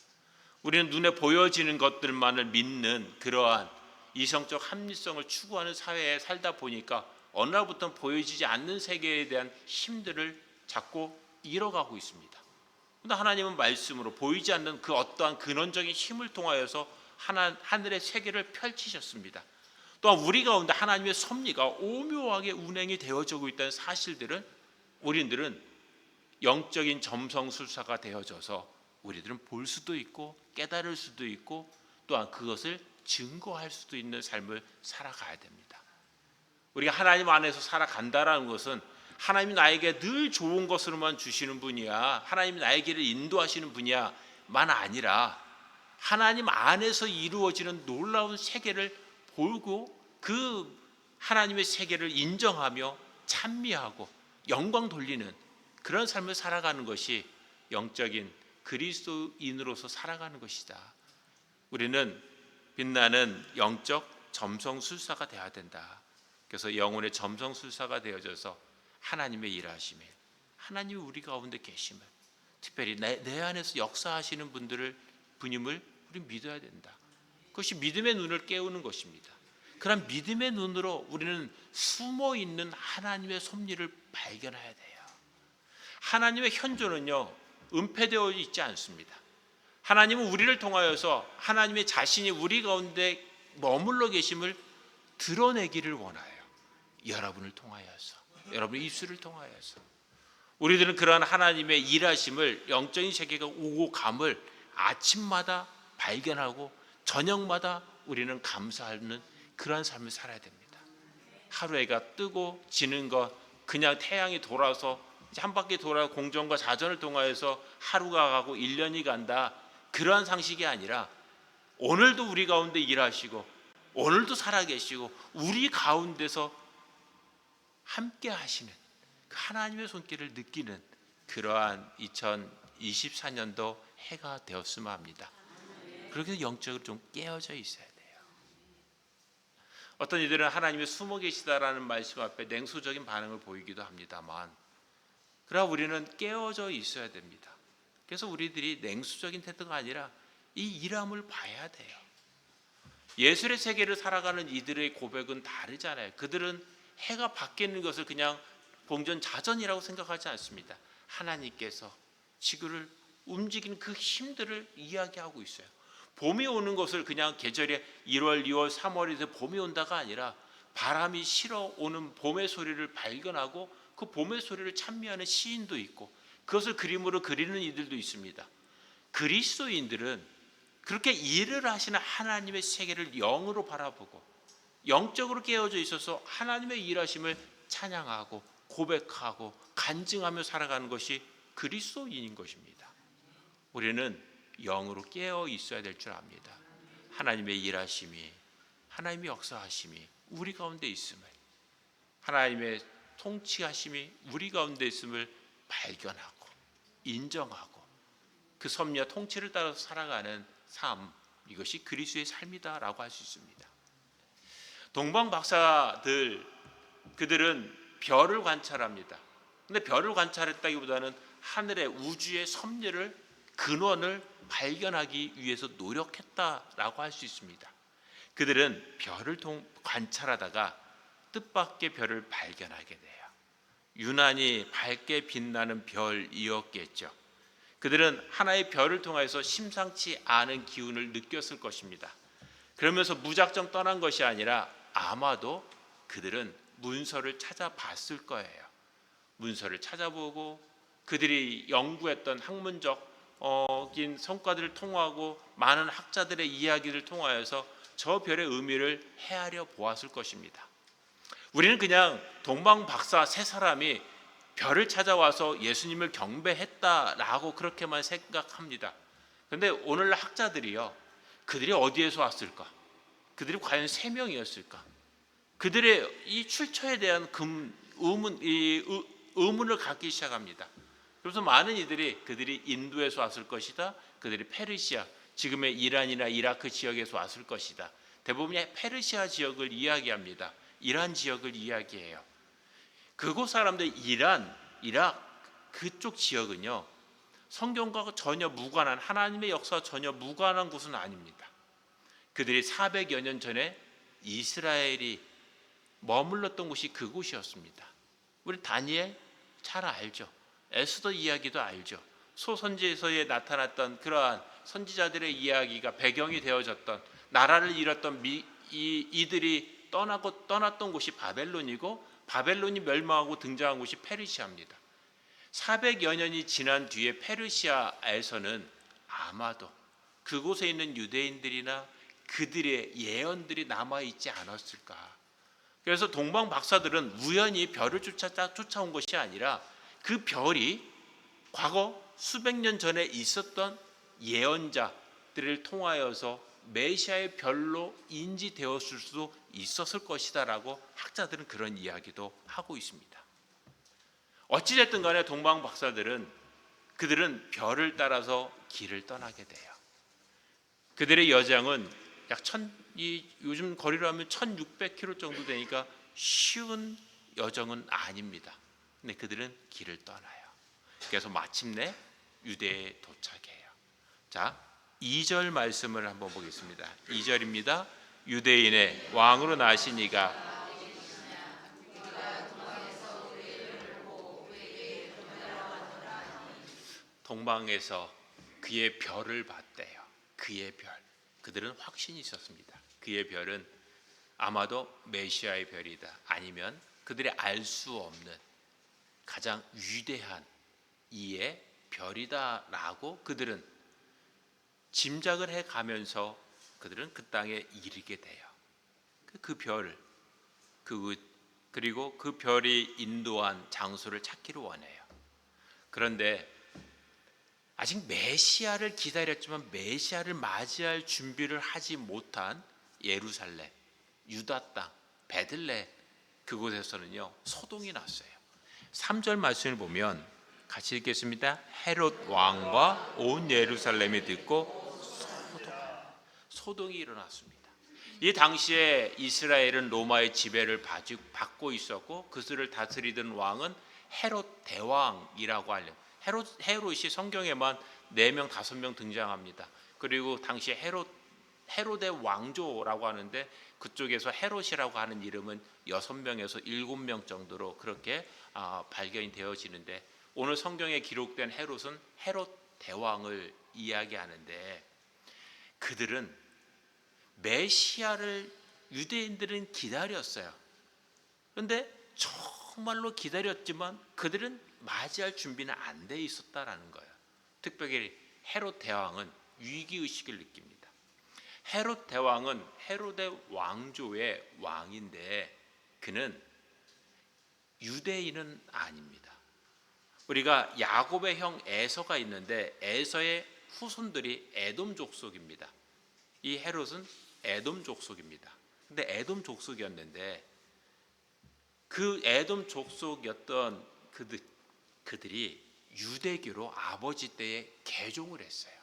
우리는 눈에 보여지는 것들만을 믿는 그러한 이성적 합리성을 추구하는 사회에 살다 보니까 어느 날부터 보여지지 않는 세계에 대한 힘들을 자꾸 잃어가고 있습니다. 그런데 하나님은 말씀으로 보이지 않는 그 어떠한 근원적인 힘을 통하여서 하늘의 세계를 펼치셨습니다. 또한 우리 가운데 하나님의 섭리가 오묘하게 운행이 되어지고 있다는 사실들은 우리들은 영적인 점성술사가 되어져서 우리들은 볼 수도 있고 깨달을 수도 있고 또한 그것을 증거할 수도 있는 삶을 살아가야 됩니다. 우리가 하나님 안에서 살아간다라는 것은 하나님이 나에게 늘 좋은 것으로만 주시는 분이야, 하나님이 나의 길을 인도하시는 분이야만 아니라 하나님 안에서 이루어지는 놀라운 세계를 보고 그 하나님의 세계를 인정하며 찬미하고 영광 돌리는 그런 삶을 살아가는 것이 영적인 그리스도인으로서 살아가는 것이다. 우리는 빛나는 영적 점성술사가 되어야 된다. 그래서 영혼의 점성술사가 되어져서 하나님의 일하심에 하나님이 우리 가운데 계심을, 특별히 내 안에서 역사하시는 분임을 우리 믿어야 된다. 그것이 믿음의 눈을 깨우는 것입니다. 그런 믿음의 눈으로 우리는 숨어있는 하나님의 섭리를 발견해야 돼요. 하나님의 현존은요 은폐되어 있지 않습니다. 하나님은 우리를 통하여서 하나님의 자신이 우리 가운데 머물러 계심을 드러내기를 원해요. 여러분을 통하여서, 여러분의 입술을 통하여서 우리들은 그러한 하나님의 일하심을, 영적인 세계가 오고 감을 아침마다 발견하고 저녁마다 우리는 감사하는 그러한 삶을 살아야 됩니다. 하루해가 뜨고 지는 것, 그냥 태양이 돌아서 한 바퀴 돌아 공전과 자전을 통하여서 하루가 가고 1년이 간다, 그러한 상식이 아니라 오늘도 우리 가운데 일하시고 오늘도 살아계시고 우리 가운데서 함께 하시는 그 하나님의 손길을 느끼는 그러한 2024년도 해가 되었으면 합니다. 그렇게 해서 영적으로 좀 깨어져 있어야 돼요. 어떤 이들은 하나님이 숨어 계시다라는 말씀 앞에 냉소적인 반응을 보이기도 합니다만, 그러나 우리는 깨어져 있어야 됩니다. 그래서 우리들이 냉소적인 태도가 아니라 이 일함을 봐야 돼요. 예술의 세계를 살아가는 이들의 고백은 다르잖아요. 그들은 해가 바뀌는 것을 그냥 봉전자전이라고 생각하지 않습니다. 하나님께서 지구를 움직이는 그 힘들을 이야기하고 있어요. 봄이 오는 것을 그냥 계절에 1월, 2월, 3월에서 봄이 온다가 아니라 바람이 실어 오는 봄의 소리를 발견하고 그 봄의 소리를 찬미하는 시인도 있고 그것을 그림으로 그리는 이들도 있습니다. 그리스도인들은 그렇게 일을 하시는 하나님의 세계를 영으로 바라보고 영적으로 깨어져 있어서 하나님의 일하심을 찬양하고 고백하고 간증하며 살아가는 것이 그리스도인인 것입니다. 우리는 영으로 깨어 있어야 될 줄 압니다. 하나님의 일하심이, 하나님의 역사하심이 우리 가운데 있음을, 하나님의 통치하심이 우리 가운데 있음을 발견하고 인정하고 그 섭리와 통치를 따라서 살아가는 삶, 이것이 그리스도의 삶이다라고 할 수 있습니다. 동방 박사들, 그들은 별을 관찰합니다. 근데 별을 관찰했다기보다는 하늘의 우주의 섭리를, 근원을 발견하기 위해서 노력했다라고 할 수 있습니다. 그들은 별을 관찰하다가 뜻밖의 별을 발견하게 돼요. 유난히 밝게 빛나는 별이었겠죠. 그들은 하나의 별을 통해서 심상치 않은 기운을 느꼈을 것입니다. 그러면서 무작정 떠난 것이 아니라 아마도 그들은 문서를 찾아봤을 거예요. 문서를 찾아보고 그들이 연구했던 학문적인 성과들을 통하고 많은 학자들의 이야기를 통하여서 저 별의 의미를 헤아려 보았을 것입니다. 우리는 그냥 동방 박사 세 사람이 별을 찾아와서 예수님을 경배했다라고 그렇게만 생각합니다. 그런데 오늘날 학자들이요, 그들이 어디에서 왔을까? 그들이 과연 3명이었을까? 그들의 이 출처에 대한 의문을 갖기 시작합니다. 그래서 많은 이들이 그들이 인도에서 왔을 것이다, 그들이 페르시아, 지금의 이란이나 이라크 지역에서 왔을 것이다. 대부분이 페르시아 지역을 이야기합니다. 이란 지역을 이야기해요. 그곳 사람들 이란, 이라크 그쪽 지역은요, 성경과 전혀 무관한, 하나님의 역사와 전혀 무관한 곳은 아닙니다. 그들이 400여 년 전에 이스라엘이 머물렀던 곳이 그곳이었습니다. 우리 다니엘 잘 알죠. 에스더 이야기도 알죠. 소선지서에 나타났던 그러한 선지자들의 이야기가 배경이 되어졌던, 나라를 잃었던 이들이 떠났던 곳이 바벨론이고, 바벨론이 멸망하고 등장한 곳이 페르시아입니다. 400여 년이 지난 뒤에 페르시아에서는 아마도 그곳에 있는 유대인들이나 그들의 예언들이 남아있지 않았을까. 그래서 동방 박사들은 우연히 별을 쫓아온 것이 아니라 그 별이 과거 수백 년 전에 있었던 예언자들을 통하여서 메시아의 별로 인지되었을 수도 있었을 것이다라고 학자들은 그런 이야기도 하고 있습니다. 어찌됐든 간에 동방 박사들은, 그들은 별을 따라서 길을 떠나게 돼요. 그들의 여정은 약 요즘 거리로 하면 1600km 정도 되니까 쉬운 여정은 아닙니다. 근데 그들은 길을 떠나요. 그래서 마침내 유대에 도착해요. 자, 2절 말씀을 한번 보겠습니다. 2절입니다. 유대인의 왕으로 나신 이가 동방에서 그의 별을 봤대요. 그의 별. 그들은 확신이 있었습니다. 그의 별은 아마도 메시아의 별이다, 아니면 그들이 알 수 없는 가장 위대한 이의 별이다라고 그들은 짐작을 해가면서 그들은 그 땅에 이르게 돼요. 그 별, 그리고 그 별이 인도한 장소를 찾기를 원해요. 그런데 아직 메시아를 기다렸지만 메시아를 맞이할 준비를 하지 못한 예루살렘, 유다 땅, 베들레헴, 그곳에서는요 소동이 났어요. 3절 말씀을 보면 같이 읽겠습니다. 헤롯 왕과 온 예루살렘이 듣고 소동이 일어났습니다. 이 당시에 이스라엘은 로마의 지배를 받고 있었고 그들을 다스리던 왕은 헤롯 대왕이라고 하려. 헤롯이 성경에만 4명, 5명 등장합니다. 그리고 당시 헤롯의 왕조라고 하는데 그쪽에서 헤롯이라고 하는 이름은 6명에서 7명 정도로 그렇게 발견이 되어지는데, 오늘 성경에 기록된 헤롯은 헤롯 대왕을 이야기하는데, 그들은 메시아를 유대인들은 기다렸어요. 그런데 정말로 기다렸지만 그들은 맞이할 준비는 안 돼 있었다라는 거예요. 특별히 헤롯 대왕은 위기의식을 느낍니다. 헤롯 대왕은 헤롯의 왕조의 왕인데 그는 유대인은 아닙니다. 우리가 야곱의 형 에서가 있는데 에서의 후손들이 에돔 족속입니다. 이 헤롯은 에돔 족속입니다. 근데 에돔 족속이었는데 그 에돔 족속이었던 그들이 유대교로 아버지 때에 개종을 했어요.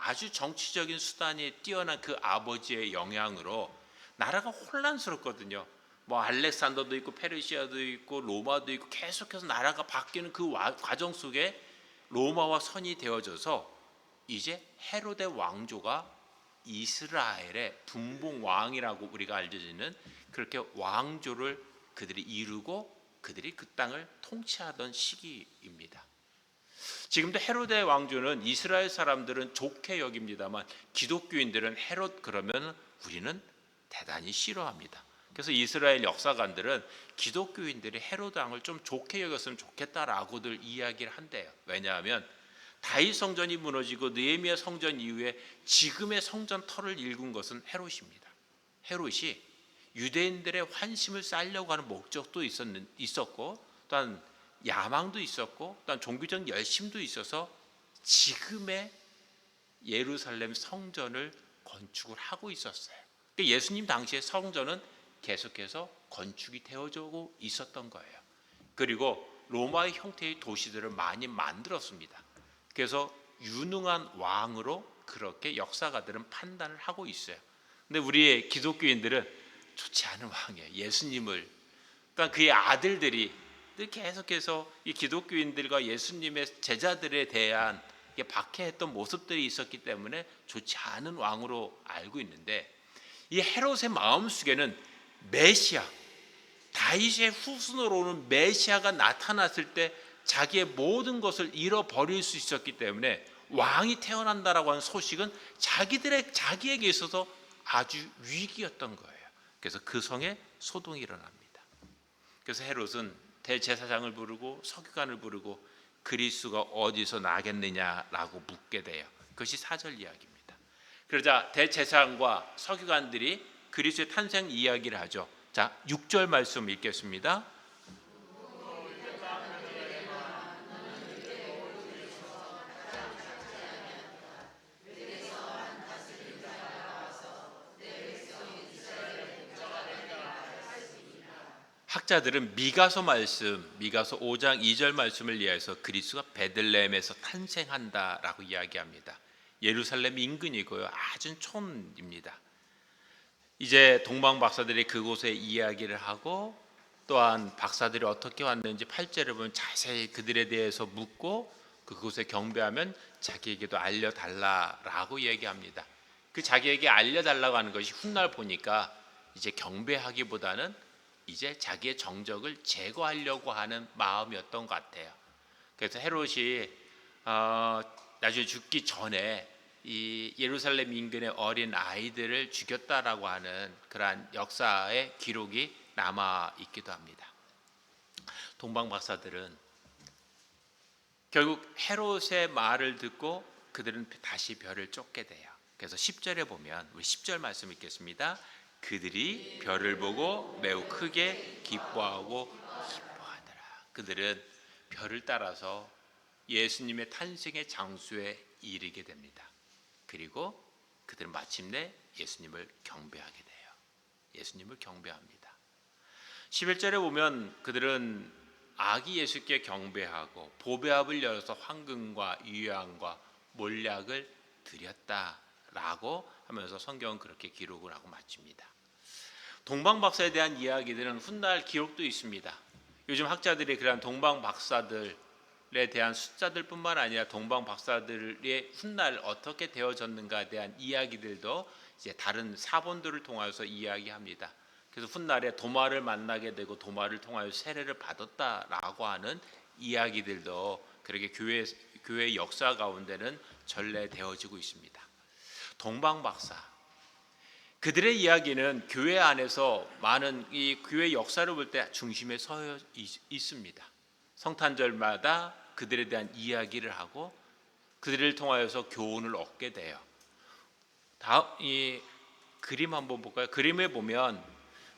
아주 정치적인 수단이 뛰어난 그 아버지의 영향으로 나라가 혼란스럽거든요. 뭐 알렉산더도 있고 페르시아도 있고 로마도 있고 계속해서 나라가 바뀌는 그 과정 속에 로마와 선이 되어져서 이제 헤롯의 왕조가 이스라엘의 분봉 왕이라고 우리가 알려지는 그렇게 왕조를 그들이 이루고 그들이 그 땅을 통치하던 시기입니다. 지금도 헤롯의 왕조는 이스라엘 사람들은 좋게 여깁니다만 기독교인들은 헤롯 그러면 우리는 대단히 싫어합니다. 그래서 이스라엘 역사관들은 기독교인들이 헤롯 왕을 좀 좋게 여겼으면 좋겠다라고들 이야기를 한대요. 왜냐하면 다윗 성전이 무너지고 느헤미야 성전 이후에 지금의 성전 터를 일군 것은 헤롯입니다. 헤롯이 유대인들의 환심을 쌓으려고 하는 목적도 있었고 또한 야망도 있었고 또한 종교적 열심도 있어서 지금의 예루살렘 성전을 건축을 하고 있었어요. 그러니까 예수님 당시에 성전은 계속해서 건축이 되어지고 있었던 거예요. 그리고 로마의 형태의 도시들을 많이 만들었습니다. 그래서 유능한 왕으로 그렇게 역사가들은 판단을 하고 있어요. 근데 우리의 기독교인들은 좋지 않은 왕이에요. 예수님을, 그러니까 그의 아들들이 계속해서 이 기독교인들과 예수님의 제자들에 대한 박해했던 모습들이 있었기 때문에 좋지 않은 왕으로 알고 있는데, 이 헤롯의 마음속에는 메시아, 다윗의 후손으로 오는 메시아가 나타났을 때 자기의 모든 것을 잃어버릴 수 있었기 때문에 왕이 태어난다라고 하는 소식은 자기에게 있어서 아주 위기였던 거예요. 그래서 그 성에 소동이 일어납니다. 그래서 헤롯은 대제사장을 부르고 서기관을 부르고 그리스도가 어디서 나겠느냐라고 묻게 돼요. 그것이 4절 이야기입니다. 그러자 대제사장과 서기관들이 그리스도의 탄생 이야기를 하죠. 자, 6절 말씀 읽겠습니다. 학자들은 미가서 5장 2절 말씀을 이해해서 그리스도가 베들레헴에서 탄생한다라고 이야기합니다. 예루살렘 인근이고요, 아주 촌입니다. 이제 동방 박사들이 그곳에 이야기를 하고 또한 박사들이 어떻게 왔는지 8절에 보면 자세히 그들에 대해서 묻고 그곳에 경배하면 자기에게도 알려달라라고 얘기합니다. 그 자기에게 알려달라고 하는 것이 훗날 보니까 이제 경배하기보다는 이제 자기의 정적을 제거하려고 하는 마음이었던 것 같아요. 그래서 헤롯이 나중에 죽기 전에 이 예루살렘 인근의 어린 아이들을 죽였다라고 하는 그러한 역사의 기록이 남아 있기도 합니다. 동방 박사들은 결국 헤롯의 말을 듣고 그들은 다시 별을 쫓게 돼요. 그래서 10절에 보면 우리 10절 말씀 읽겠습니다. 그들이 별을 보고 매우 크게 기뻐하고 기뻐하더라. 그들은 별을 따라서 예수님의 탄생의 장소에 이르게 됩니다. 그리고 그들은 마침내 예수님을 경배하게 돼요. 예수님을 경배합니다. 11절에 보면 그들은 아기 예수께 경배하고 보배합을 열어서 황금과 유향과 몰약을 드렸다라고 하면서 성경은 그렇게 기록을 하고 마칩니다. 동방 박사에 대한 이야기들은 훗날 기록도 있습니다. 요즘 학자들이 그러한 동방 박사들 대한 숫자들뿐만 아니라 동방 박사들의 훗날 어떻게 되어졌는가에 대한 이야기들도 이제 다른 사본들을 통하여서 이야기합니다. 그래서 훗날에 도마를 만나게 되고 도마를 통하여 세례를 받았다라고 하는 이야기들도 그렇게 교회 역사 가운데는 전래되어지고 있습니다. 동방 박사 그들의 이야기는 교회 안에서 많은 이 교회 역사를 볼 때 중심에 서 있습니다. 성탄절마다 그들에 대한 이야기를 하고 그들을 통하여서 교훈을 얻게 돼요. 다음 이 그림 한번 볼까요? 그림에 보면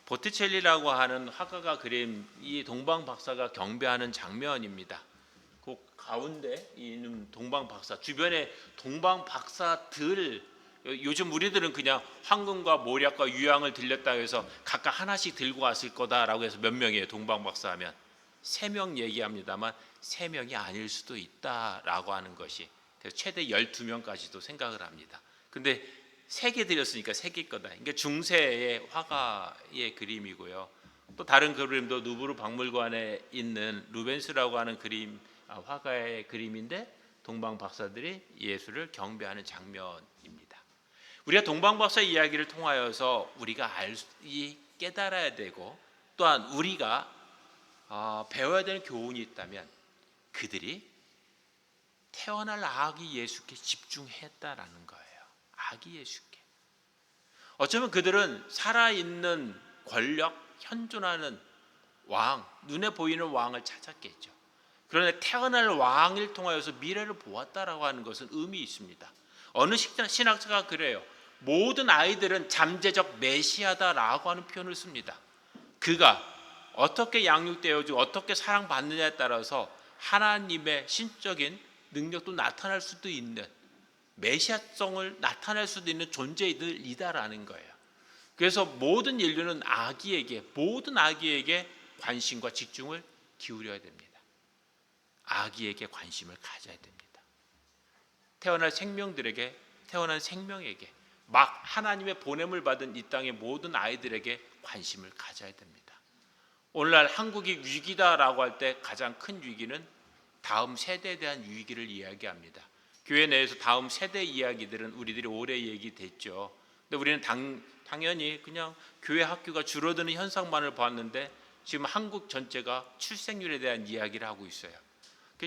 보티첼리라고 하는 화가가 그린 이 동방 박사가 경배하는 장면입니다. 그 가운데 있는 동방 박사 주변에 동방 박사들 요즘 우리들은 그냥 황금과 모략과 유향을 들렸다 해서 각각 하나씩 들고 왔을 거다라고 해서 몇 명이에요? 동방 박사 하면 3명 얘기합니다만 3명이 아닐 수도 있다라고 하는 것이 그래서 최대 12명까지도 생각을 합니다. 근데 3개 드렸으니까 3개 거다. 그러니까 중세의 화가의 그림이고요. 또 다른 그림도 루브르 박물관에 있는 루벤스라고 하는 화가의 그림인데 동방 박사들이 예수를 경배하는 장면입니다. 우리가 동방 박사 이야기를 통하여서 우리가 깨달아야 되고 또한 우리가 배워야 되는 교훈이 있다면 그들이 태어날 아기 예수께 집중했다라는 거예요. 아기 예수께. 어쩌면 그들은 살아있는 권력, 현존하는 왕, 눈에 보이는 왕을 찾았겠죠. 그런데 태어날 왕을 통하여서 미래를 보았다라고 하는 것은 의미 있습니다. 어느 신학자가 그래요. 모든 아이들은 잠재적 메시아다라고 하는 표현을 씁니다. 그가 어떻게 양육되어지고 어떻게 사랑받느냐에 따라서 하나님의 신적인 능력도 나타날 수도 있는 메시아성을 나타낼 수도 있는 존재들이다라는 거예요. 그래서 모든 인류는 모든 아기에게 관심과 집중을 기울여야 됩니다. 아기에게 관심을 가져야 됩니다. 태어난 생명에게 막 하나님의 보냄을 받은 이 땅의 모든 아이들에게 관심을 가져야 됩니다. 오늘날 한국이 위기다라고 할 때 가장 큰 위기는 다음 세대에 대한 위기를 이야기합니다. 교회 내에서 다음 세대 이야기들은 우리들이 오래 얘기됐죠. 근데 우리는 당연히 그냥 교회 학교가 줄어드는 현상만을 봤는데 지금 한국 전체가 출생률에 대한 이야기를 하고 있어요.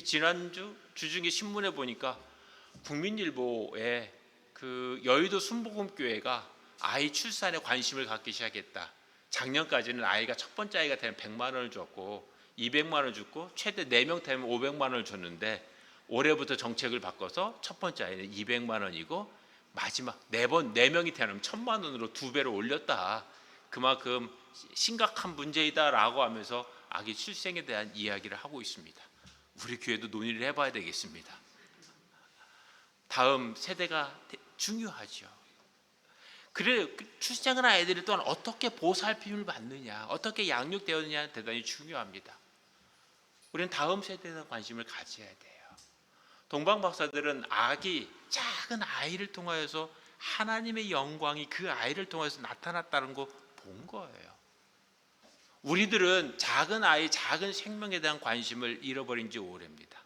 지난주 주중에 신문에 보니까 국민일보에 그 여의도 순복음교회가 아이 출산에 관심을 갖기 시작했다. 작년까지는 아이가 첫 번째 아이가 되면 100만 원을 줬고 200만 원을 줬고 최대 4명 되면 500만 원을 줬는데 올해부터 정책을 바꿔서 첫 번째 아이는 200만 원이고 마지막 4명이 태어나면 1000만 원으로 2배로 올렸다. 그만큼 심각한 문제이다라고 하면서 아기 출생에 대한 이야기를 하고 있습니다. 우리 교회도 논의를 해봐야 되겠습니다. 다음 세대가 중요하죠. 그래 출생한 아이들이 또한 어떻게 보살핌을 받느냐, 어떻게 양육되었느냐 대단히 중요합니다. 우리는 다음 세대에 대한 관심을 가져야 돼요. 동방 박사들은 작은 아이를 통하여서 하나님의 영광이 그 아이를 통해서 나타났다는 거 본 거예요. 우리들은 작은 아이, 작은 생명에 대한 관심을 잃어버린 지 오래입니다.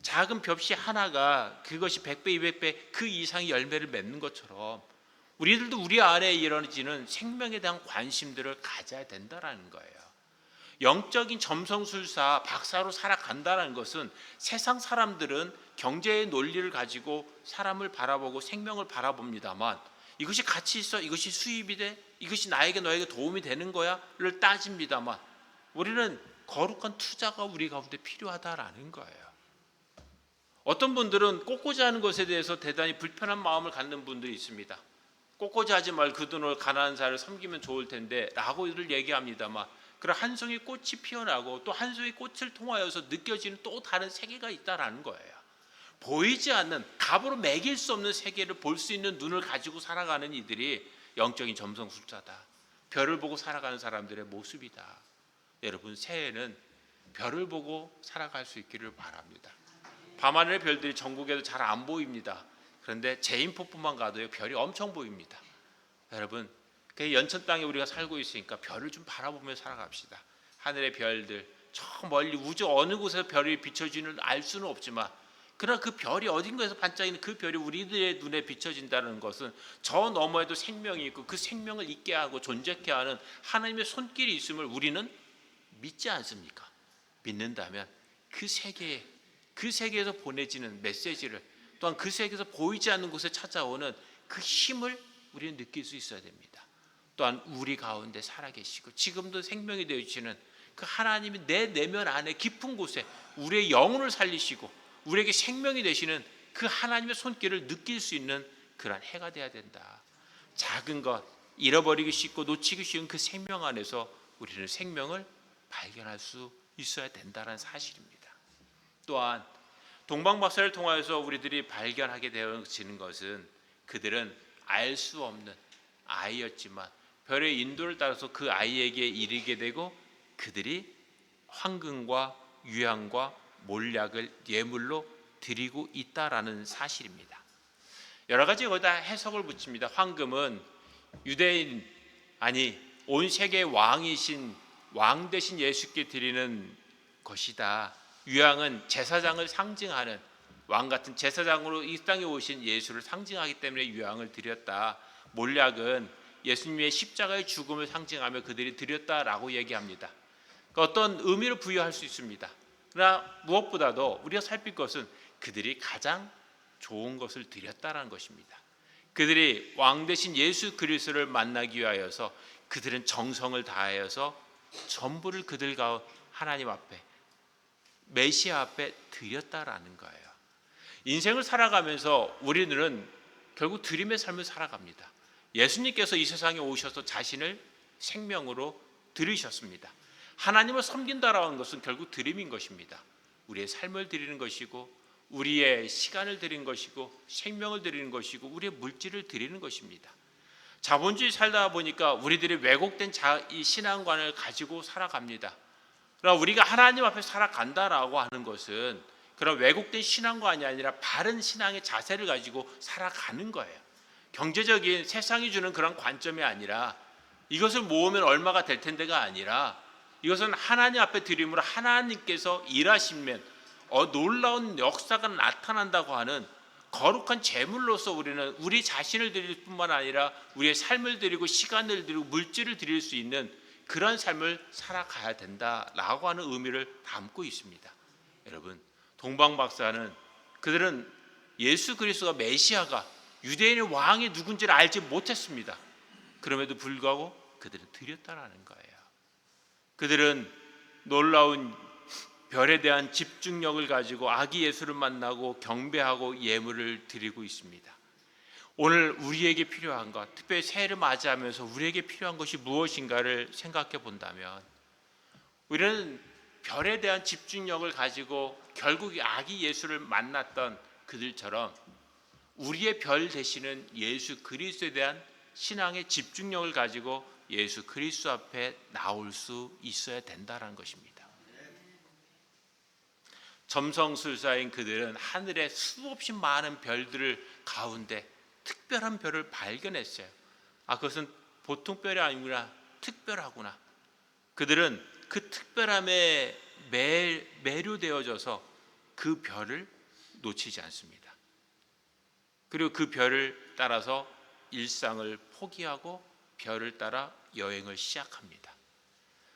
작은 벽시 하나가 그것이 100배, 200배 그 이상의 열매를 맺는 것처럼 우리들도 우리 안에 이루어지는 생명에 대한 관심들을 가져야 된다는 거예요. 영적인 점성술사 박사로 살아간다는 것은 세상 사람들은 경제의 논리를 가지고 사람을 바라보고 생명을 바라봅니다만 이것이 가치 있어? 이것이 수입이 돼? 이것이 나에게 너에게 도움이 되는 거야?를 따집니다만 우리는 거룩한 투자가 우리 가운데 필요하다라는 거예요. 어떤 분들은 꽃꽂이 하는 것에 대해서 대단히 불편한 마음을 갖는 분들이 있습니다. 꽃꽂이 하지 말고 그 돈을 가난한 자를 섬기면 좋을 텐데 라고들 얘기합니다만 그런 한 송이 꽃이 피어나고 또 한 송이 꽃을 통하여서 느껴지는 또 다른 세계가 있다라는 거예요. 보이지 않는 값으로 매길 수 없는 세계를 볼 수 있는 눈을 가지고 살아가는 이들이 영적인 점성술자다. 별을 보고 살아가는 사람들의 모습이다. 여러분 새해에는 별을 보고 살아갈 수 있기를 바랍니다. 밤하늘의 별들이 전국에도 잘 안 보입니다. 그런데 제인폭포만 가도 별이 엄청 보입니다. 여러분 그 연천 땅에 우리가 살고 있으니까 별을 좀 바라보며 살아갑시다. 하늘의 별들 저 멀리 우주 어느 곳에서 별이 비춰지는 알 수는 없지만, 그러나 그 별이 어딘가에서 반짝이는 그 별이 우리들의 눈에 비춰진다는 것은 저 너머에도 생명이 있고 그 생명을 있게 하고 존재케 하는 하나님의 손길이 있음을 우리는 믿지 않습니까? 믿는다면 그 세계에서 보내지는 메시지를, 또한 그 세계에서 보이지 않는 곳에 찾아오는 그 힘을 우리는 느낄 수 있어야 됩니다. 또한 우리 가운데 살아계시고 지금도 생명이 되어주시는 그 하나님이 내 내면 안에 깊은 곳에 우리의 영혼을 살리시고 우리에게 생명이 되시는 그 하나님의 손길을 느낄 수 있는 그러한 해가 되어야 된다. 작은 것, 잃어버리기 쉽고 놓치기 쉬운 그 생명 안에서 우리는 생명을 발견할 수 있어야 된다는 사실입니다. 또한 동방박사를 통하여서 우리들이 발견하게 되어지는 것은, 그들은 알 수 없는 아이였지만 별의 인도를 따라서 그 아이에게 이르게 되고 그들이 황금과 유향과 몰약을 예물로 드리고 있다라는 사실입니다. 여러 가지 거기다 해석을 붙입니다. 황금은 유대인, 아니 온 세계의 왕이신 왕 대신 예수께 드리는 것이다. 유향은 제사장을 상징하는, 왕 같은 제사장으로 이 땅에 오신 예수를 상징하기 때문에 유향을 드렸다. 몰약은 예수님의 십자가의 죽음을 상징하며 그들이 드렸다라고 얘기합니다. 그러니까 어떤 의미를 부여할 수 있습니다. 그러나 무엇보다도 우리가 살필 것은 그들이 가장 좋은 것을 드렸다라는 것입니다. 그들이 왕 대신 예수 그리스도를 만나기 위하여서 그들은 정성을 다하여서 전부를 그들과 하나님 앞에, 메시아 앞에 드렸다라는 거예요. 인생을 살아가면서 우리들은 결국 드림의 삶을 살아갑니다. 예수님께서 이 세상에 오셔서 자신을 생명으로 드리셨습니다. 하나님을 섬긴다라는 하는 것은 결국 드림인 것입니다. 우리의 삶을 드리는 것이고 우리의 시간을 드리는 것이고 생명을 드리는 것이고 우리의 물질을 드리는 것입니다. 자본주의 살다 보니까 우리들이 왜곡된 이 신앙관을 가지고 살아갑니다. 그러나 우리가 하나님 앞에 살아간다라고 하는 것은 그런 왜곡된 신앙관이 아니라 바른 신앙의 자세를 가지고 살아가는 거예요. 경제적인 세상이 주는 그런 관점이 아니라, 이것을 모으면 얼마가 될 텐데가 아니라, 이것은 하나님 앞에 드림으로 하나님께서 일하시면 놀라운 역사가 나타난다고 하는 거룩한 제물로서 우리는 우리 자신을 드릴 뿐만 아니라 우리의 삶을 드리고 시간을 드리고 물질을 드릴 수 있는 그런 삶을 살아가야 된다라고 하는 의미를 담고 있습니다. 여러분, 동방박사는 그들은 예수 그리스도가 메시아가 유대인의 왕이 누군지를 알지 못했습니다. 그럼에도 불구하고 그들은 드렸다라는 거예요. 그들은 놀라운 별에 대한 집중력을 가지고 아기 예수를 만나고 경배하고 예물을 드리고 있습니다. 오늘 우리에게 필요한 것, 특별히 새해를 맞이하면서 우리에게 필요한 것이 무엇인가를 생각해 본다면, 우리는 별에 대한 집중력을 가지고 결국 아기 예수를 만났던 그들처럼 우리의 별 되시는 예수 그리스도에 대한 신앙의 집중력을 가지고 예수 그리스도 앞에 나올 수 있어야 된다는 것입니다. 점성술사인 그들은 하늘의 수없이 많은 별들을 가운데 특별한 별을 발견했어요. 그것은 보통 별이 아니구나, 특별하구나. 그들은 그 특별함에 매료되어져서 그 별을 놓치지 않습니다. 그리고 그 별을 따라서 일상을 포기하고 별을 따라 여행을 시작합니다.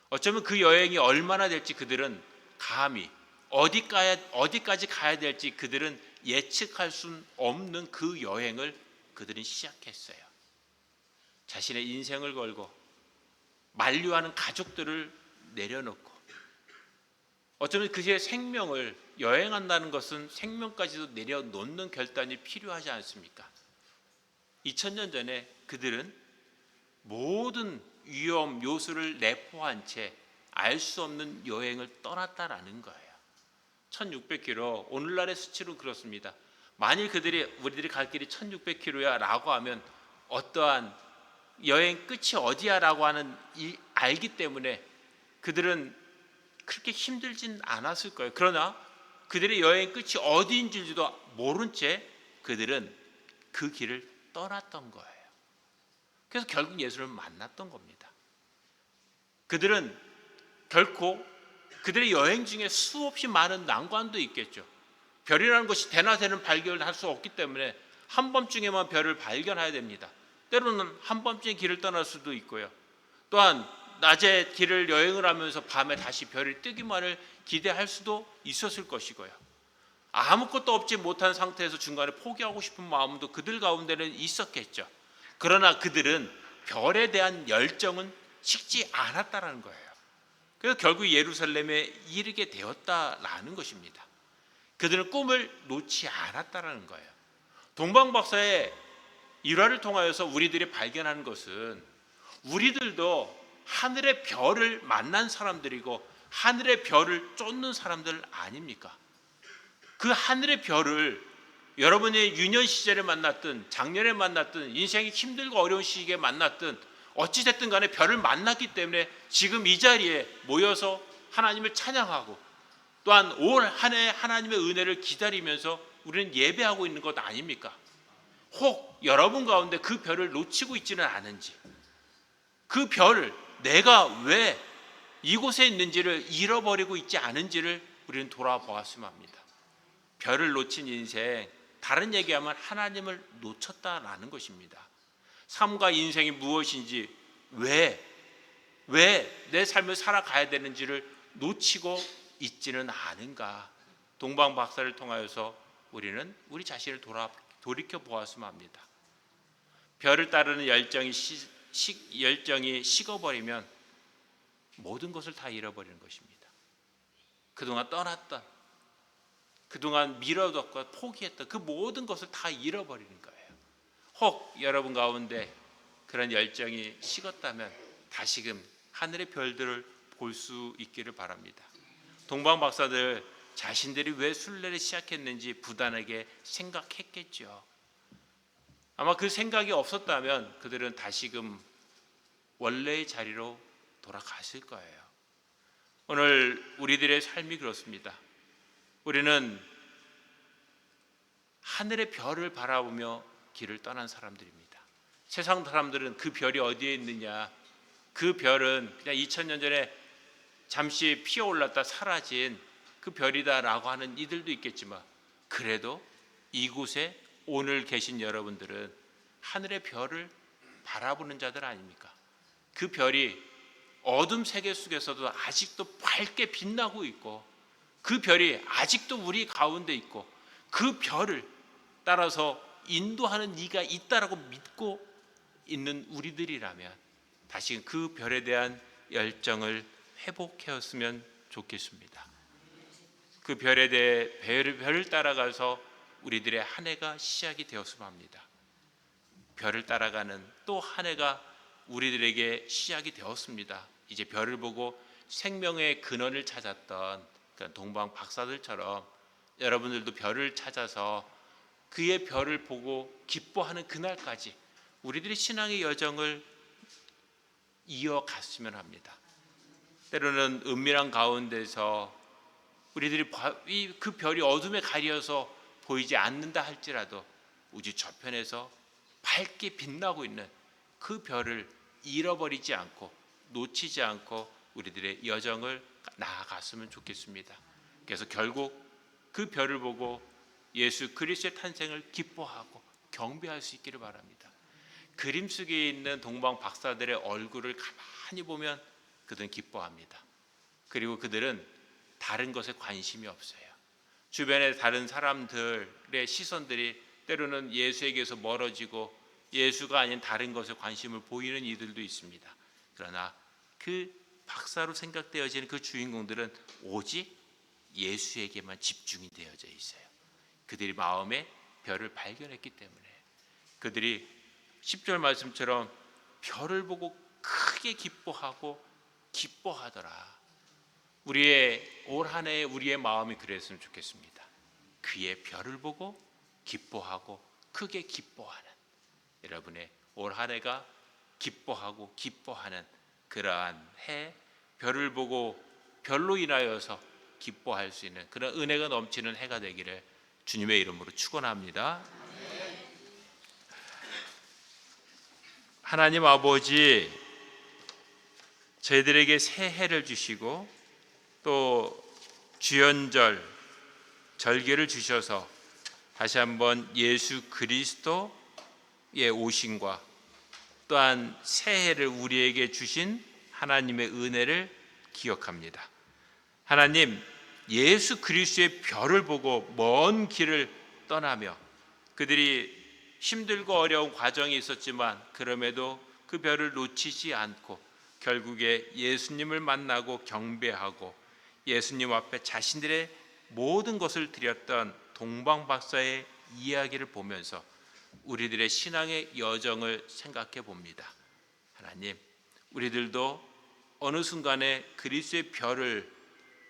어쩌면 그 여행이 얼마나 될지 그들은 감히 어디까지 가야 될지 그들은 예측할 수 없는 그 여행을 그들은 시작했어요. 자신의 인생을 걸고 만류하는 가족들을 내려놓고, 어쩌면 그의 생명을, 여행한다는 것은 생명까지도 내려놓는 결단이 필요하지 않습니까? 2000년 전에 그들은 모든 위험 요소를 내포한 채 알 수 없는 여행을 떠났다라는 거예요. 1600km, 오늘날의 수치로 그렇습니다. 만일 우리들이 갈 길이 1600km야 라고 하면 어떠한 여행 끝이 어디야 라고 하는 알기 때문에 그들은 그렇게 힘들진 않았을 거예요. 그러나 그들의 여행 끝이 어디인지도 모른 채 그들은 그 길을 떠났던 거예요. 그래서 결국 예수를 만났던 겁니다. 그들은 결코 그들의 여행 중에 수없이 많은 난관도 있겠죠. 별이라는 것이 대낮에는 발견할 수 없기 때문에 한밤중에만 별을 발견해야 됩니다. 때로는 한밤중에 길을 떠날 수도 있고요. 또한 낮에 길을 여행을 하면서 밤에 다시 별이 뜨기만을 기대할 수도 있었을 것이고요. 아무것도 얻지 못한 상태에서 중간에 포기하고 싶은 마음도 그들 가운데는 있었겠죠. 그러나 그들은 별에 대한 열정은 식지 않았다라는 거예요. 그래서 결국 예루살렘에 이르게 되었다라는 것입니다. 그들은 꿈을 놓지 않았다라는 거예요. 동방박사의 일화를 통하여서 우리들이 발견하는 것은 우리들도 하늘의 별을 만난 사람들이고 하늘의 별을 쫓는 사람들 아닙니까? 그 하늘의 별을 여러분이 유년 시절에 만났든 작년에 만났든 인생이 힘들고 어려운 시기에 만났든 어찌됐든 간에 별을 만났기 때문에 지금 이 자리에 모여서 하나님을 찬양하고 또한 올 한 해 하나님의 은혜를 기다리면서 우리는 예배하고 있는 것 아닙니까? 혹 여러분 가운데 그 별을 놓치고 있지는 않은지, 그 별을 내가 왜 이곳에 있는지를 잃어버리고 있지 않은지를 우리는 돌아보았으면 합니다. 별을 놓친 인생, 다른 얘기하면 하나님을 놓쳤다라는 것입니다. 삶과 인생이 무엇인지, 왜 내 삶을 살아가야 되는지를 놓치고 있지는 않은가. 동방 박사를 통하여서 우리는 우리 자신을 돌이켜 보았으면 합니다. 별을 따르는 열정이 식어버리면 모든 것을 다 잃어버리는 것입니다. 그동안 떠났던, 그동안 미뤄뒀고 포기했던 그 모든 것을 다 잃어버리는 거예요. 혹 여러분 가운데 그런 열정이 식었다면 다시금 하늘의 별들을 볼 수 있기를 바랍니다. 동방 박사들 자신들이 왜 순례를 시작했는지 부단하게 생각했겠죠. 아마 그 생각이 없었다면 그들은 다시금 원래의 자리로 돌아갔을 거예요. 오늘 우리들의 삶이 그렇습니다. 우리는 하늘의 별을 바라보며 길을 떠난 사람들입니다. 세상 사람들은 그 별이 어디에 있느냐, 그 별은 그냥 2000년 전에 잠시 피어올랐다 사라진 그 별이다라고 하는 이들도 있겠지만, 그래도 이곳에 오늘 계신 여러분들은 하늘의 별을 바라보는 자들 아닙니까? 그 별이 어둠 세계 속에서도 아직도 밝게 빛나고 있고, 그 별이 아직도 우리 가운데 있고, 그 별을 따라서 인도하는 네가 있다라고 믿고 있는 우리들이라면 다시 그 별에 대한 열정을 회복했으면 좋겠습니다. 그 별에 대해 별을 따라가서 우리들의 한 해가 시작이 되었으면 합니다. 별을 따라가는 또 한 해가 우리들에게 시작이 되었습니다. 이제 별을 보고 생명의 근원을 찾았던 동방 박사들처럼 여러분들도 별을 찾아서 그의 별을 보고 기뻐하는 그날까지 우리들의 신앙의 여정을 이어갔으면 합니다. 때로는 은밀한 가운데서 우리들이 그 별이 어둠에 가려서 보이지 않는다 할지라도 우주 저편에서 밝게 빛나고 있는 그 별을 잃어버리지 않고 놓치지 않고 우리들의 여정을 나아갔으면 좋겠습니다. 그래서 결국 그 별을 보고 예수 그리스도의 탄생을 기뻐하고 경배할 수 있기를 바랍니다. 그림 속에 있는 동방 박사들의 얼굴을 가만히 보면 그들은 기뻐합니다. 그리고 그들은 다른 것에 관심이 없어요. 주변에 다른 사람들의 시선들이 때로는 예수에게서 멀어지고 예수가 아닌 다른 것에 관심을 보이는 이들도 있습니다. 그러나 그 박사로 생각되어지는 그 주인공들은 오직 예수에게만 집중이 되어져 있어요. 그들이 마음에 별을 발견했기 때문에 그들이 10절 말씀처럼 별을 보고 크게 기뻐하고 기뻐하더라. 우리의 올 한 해에 우리의 마음이 그랬으면 좋겠습니다. 그의 별을 보고 기뻐하고 크게 기뻐하는 여러분의 올 한 해가 기뻐하고 기뻐하는 그러한 해, 별을 보고 별로 인하여서 기뻐할 수 있는 그런 은혜가 넘치는 해가 되기를 주님의 이름으로 축원합니다. 하나님 아버지, 저희들에게 새 해를 주시고 또 주연절 절기를 주셔서 다시 한번 예수 그리스도의 오심과 또한 새해를 우리에게 주신 하나님의 은혜를 기억합니다. 하나님, 예수 그리스도의 별을 보고 먼 길을 떠나며 그들이 힘들고 어려운 과정이 있었지만 그럼에도 그 별을 놓치지 않고 결국에 예수님을 만나고 경배하고 예수님 앞에 자신들의 모든 것을 드렸던 동방박사의 이야기를 보면서 우리들의 신앙의 여정을 생각해 봅니다. 하나님, 우리들도 어느 순간에 그리스도의 별을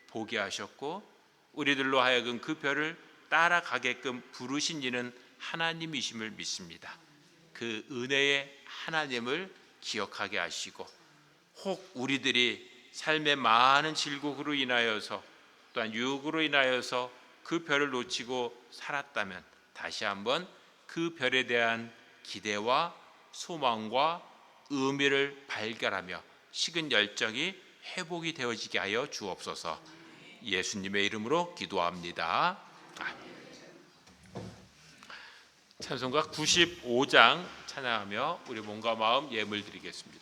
보게 하셨고 우리들로 하여금 그 별을 따라가게끔 부르신 이는 하나님이심을 믿습니다. 그 은혜의 하나님을 기억하게 하시고 혹 우리들이 삶의 많은 질곡으로 인하여서 또한 유혹으로 인하여서 그 별을 놓치고 살았다면 다시 한번 그 별에 대한 기대와 소망과 의미를 발견하며 식은 열정이 회복이 되어지게 하여 주옵소서. 예수님의 이름으로 기도합니다. 찬송가 95장 찬양하며 우리 몸과 마음 예물 드리겠습니다.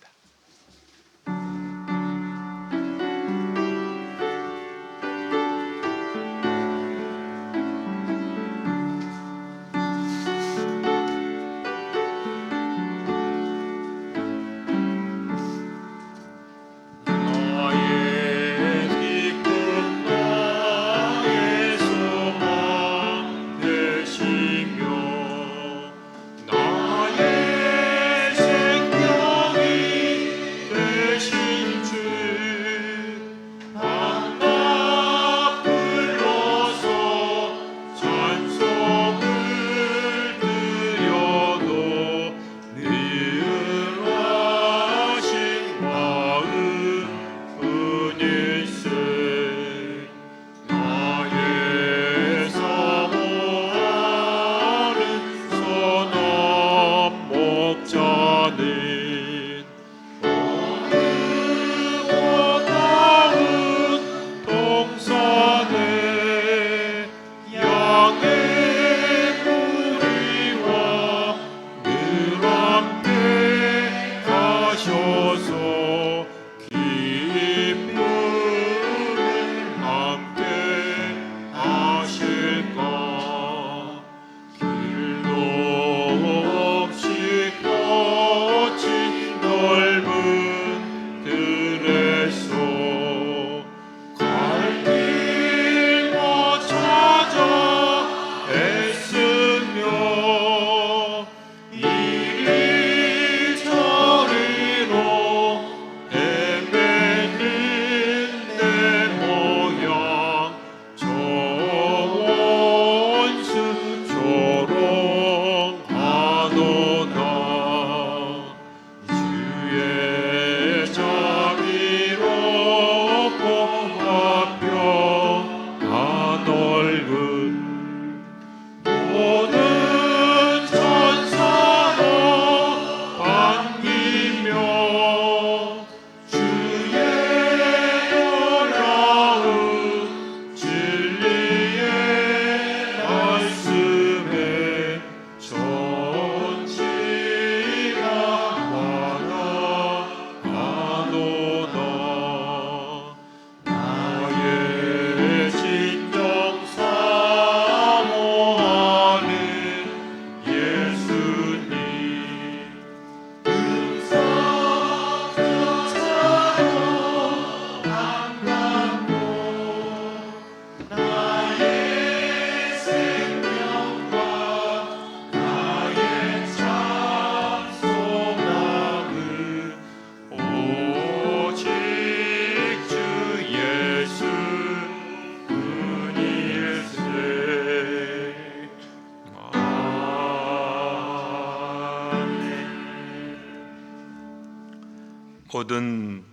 모든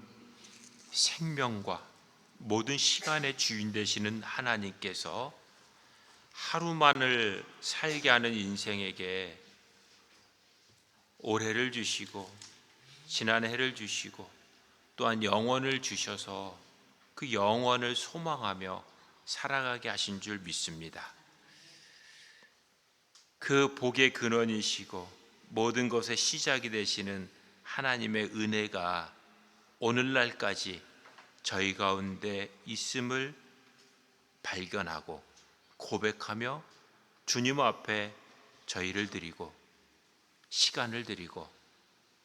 생명과 모든 시간의 주인 되시는 하나님께서 하루만을 살게 하는 인생에게 올해를 주시고 지난 해를 주시고 또한 영원을 주셔서 그 영원을 소망하며 살아가게 하신 줄 믿습니다. 그 복의 근원이시고 모든 것의 시작이 되시는 하나님의 은혜가 오늘날까지 저희 가운데 있음을 발견하고 고백하며 주님 앞에 저희를 드리고 시간을 드리고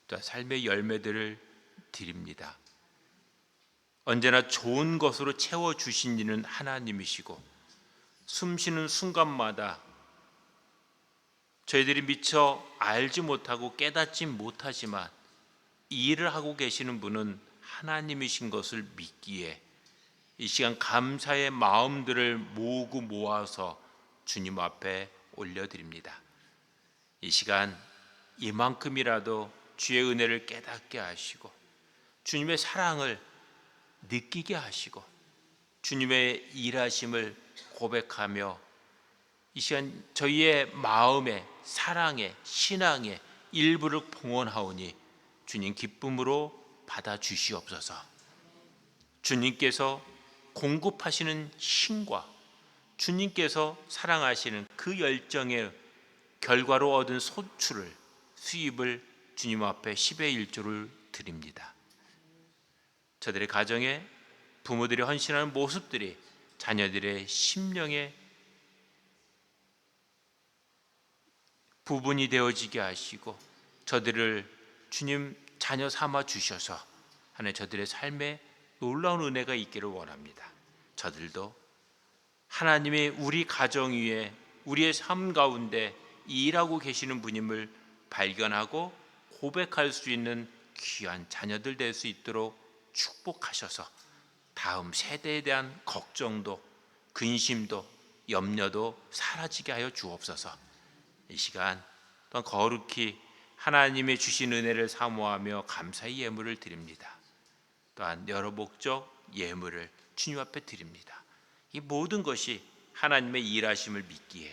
또 삶의 열매들을 드립니다. 언제나 좋은 것으로 채워주신 이는 하나님이시고 숨쉬는 순간마다 저희들이 미처 알지 못하고 깨닫지 못하지만 이 일을 하고 계시는 분은 하나님이신 것을 믿기에 이 시간 감사의 마음들을 모으고 모아서 주님 앞에 올려드립니다. 이 시간 이만큼이라도 주의 은혜를 깨닫게 하시고 주님의 사랑을 느끼게 하시고 주님의 일하심을 고백하며 이 시간 저희의 마음의 사랑의 신앙의 일부를 봉헌하오니 주님 기쁨으로 받아주시옵소서. 주님께서 공급하시는 힘과 주님께서 사랑하시는 그 열정의 결과로 얻은 소출을 수입을 주님 앞에 10의 1조를 드립니다. 저들의 가정에 부모들이 헌신하는 모습들이 자녀들의 심령에 부분이 되어지게 하시고 저들을 주님 자녀 삼아 주셔서 하나님 저들의 삶에 놀라운 은혜가 있기를 원합니다. 저들도 하나님이 우리 가정 위에 우리의 삶 가운데 일하고 계시는 분임을 발견하고 고백할 수 있는 귀한 자녀들 될 수 있도록 축복하셔서 다음 세대에 대한 걱정도 근심도 염려도 사라지게 하여 주옵소서. 이 시간 또한 거룩히 하나님의 주신 은혜를 사모하며 감사의 예물을 드립니다. 또한 여러 목적 예물을 주님 앞에 드립니다. 이 모든 것이 하나님의 일하심을 믿기에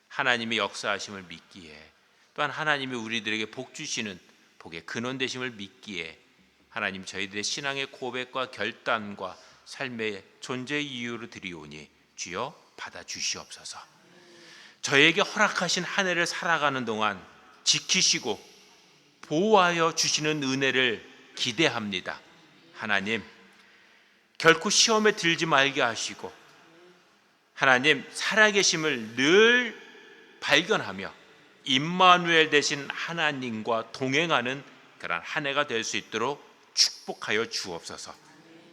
하나님의 역사하심을 믿기에 또한 하나님이 우리들에게 복 주시는 복의 근원 되심을 믿기에 하나님 저희들의 신앙의 고백과 결단과 삶의 존재의 이유로 드리오니 주여 받아주시옵소서. 저에게 허락하신 한 해를 살아가는 동안 지키시고 보호하여 주시는 은혜를 기대합니다. 하나님 결코 시험에 들지 말게 하시고 하나님 살아계심을 늘 발견하며 임마누엘 되신 하나님과 동행하는 그런 한 해가 될 수 있도록 축복하여 주옵소서.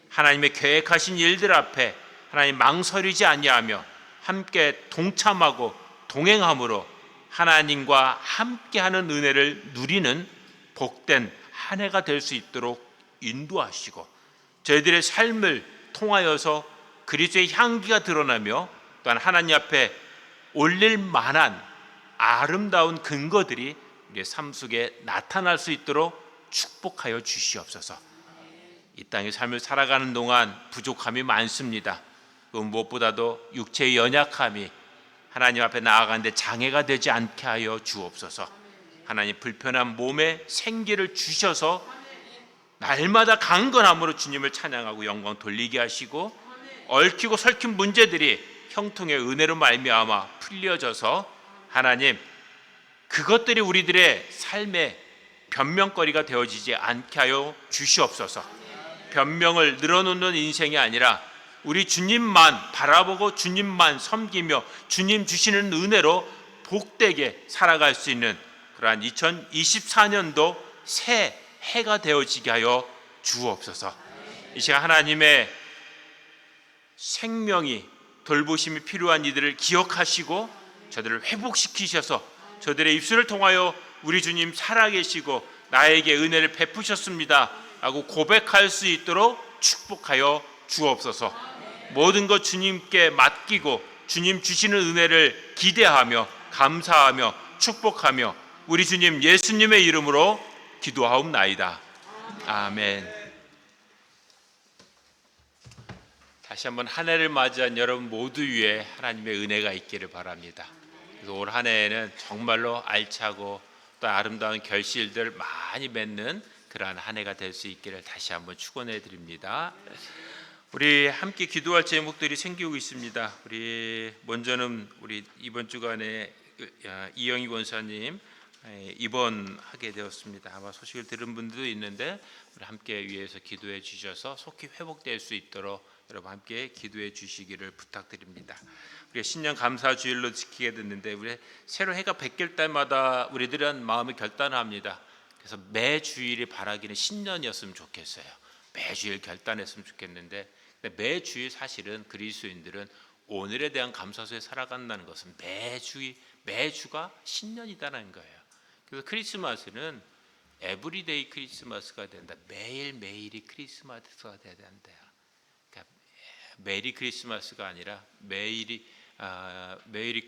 하나님의 계획하신 일들 앞에 하나님 망설이지 아니하며 함께 동참하고 동행함으로 하나님과 함께하는 은혜를 누리는 복된 한 해가 될 수 있도록 인도하시고 저희들의 삶을 통하여서 그리스도의 향기가 드러나며 또한 하나님 앞에 올릴 만한 아름다운 근거들이 우리의 삶 속에 나타날 수 있도록 축복하여 주시옵소서. 이 땅의 삶을 살아가는 동안 부족함이 많습니다. 무엇보다도 육체의 연약함이 하나님 앞에 나아가는데 장애가 되지 않게 하여 주옵소서. 하나님 불편한 몸에 생기를 주셔서 날마다 강건함으로 주님을 찬양하고 영광 돌리게 하시고 얽히고 설킨 문제들이 형통의 은혜로 말미암아 풀려져서 하나님 그것들이 우리들의 삶의 변명거리가 되어지지 않게 하여 주시옵소서. 변명을 늘어놓는 인생이 아니라 우리 주님만 바라보고 주님만 섬기며 주님 주시는 은혜로 복되게 살아갈 수 있는 그러한 2024년도 새 해가 되어지게 하여 주옵소서. 이 시간 하나님의 생명이 돌보심이 필요한 이들을 기억하시고 저들을 회복시키셔서 저들의 입술을 통하여 우리 주님 살아계시고 나에게 은혜를 베푸셨습니다 라고 고백할 수 있도록 축복하여 주옵소서. 모든 것 주님께 맡기고 주님 주시는 은혜를 기대하며 감사하며 축복하며 우리 주님 예수님의 이름으로 기도하옵나이다. 아멘. 다시 한번 한 해를 맞이한 여러분 모두 위에 하나님의 은혜가 있기를 바랍니다. 그래서 올 한 해에는 정말로 알차고 또 아름다운 결실들 많이 맺는 그러한 한 해가 될 수 있기를 다시 한번 축원해 드립니다. 우리 함께 기도할 제목들이 생기고 있습니다. 우리 먼저는 우리 이번 주간에 이영희 권사님 입원하게 되었습니다. 아마 소식을 들은 분들도 있는데 우리 함께 위해서 기도해 주셔서 속히 회복될 수 있도록 여러분 함께 기도해 주시기를 부탁드립니다. 우리가 신년 감사 주일로 지키게 됐는데 우리 새로 해가 베낄 때마다 우리들은 마음이 결단합니다. 그래서 매 주일이 바라기는 신년이었으면 좋겠어요. 매주일 결단했으면 좋겠는데 매 주일 사실은 그리스도인들은 오늘에 대한 감사소에 살아간다는 것은 매주가 신년이다라는 거예요. 그래서 크리스마스는 에브리데이 크리스마스가 된다. 매일매일이 크리스마스가 돼야 된대요. 그러니까 메리 크리스마스가 아니라 매일이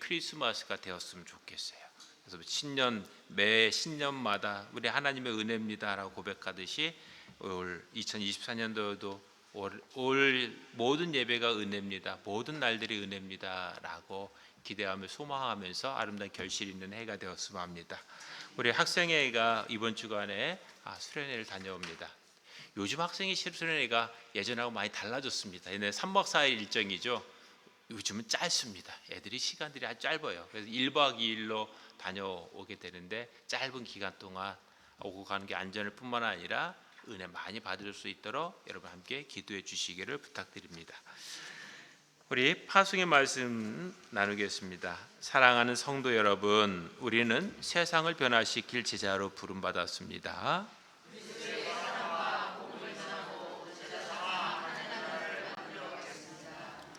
크리스마스가 되었으면 좋겠어요. 그래서 매 신년마다 우리 하나님의 은혜입니다라고 고백하듯이 올 2024년도에도 올 모든 예배가 은혜입니다. 모든 날들이 은혜입니다라고 기대하며 소망하면서 아름다운 결실 있는 해가 되었으면 합니다. 우리 학생회가 이번 주간에 수련회를 다녀옵니다. 요즘 학생회 수련회가 예전하고 많이 달라졌습니다. 옛날에 3박 4일 일정이죠. 요즘은 짧습니다. 애들이 시간들이 아주 짧아요. 그래서 1박 2일로 다녀오게 되는데 짧은 기간 동안 오고 가는 게 안전할 뿐만 아니라 은혜 많이 받을 수 있도록 여러분 함께 기도해 주시기를 부탁드립니다. 우리 파송의 말씀 나누겠습니다. 사랑하는 성도 여러분, 우리는 세상을 변화시킬 제자로 부름받았습니다.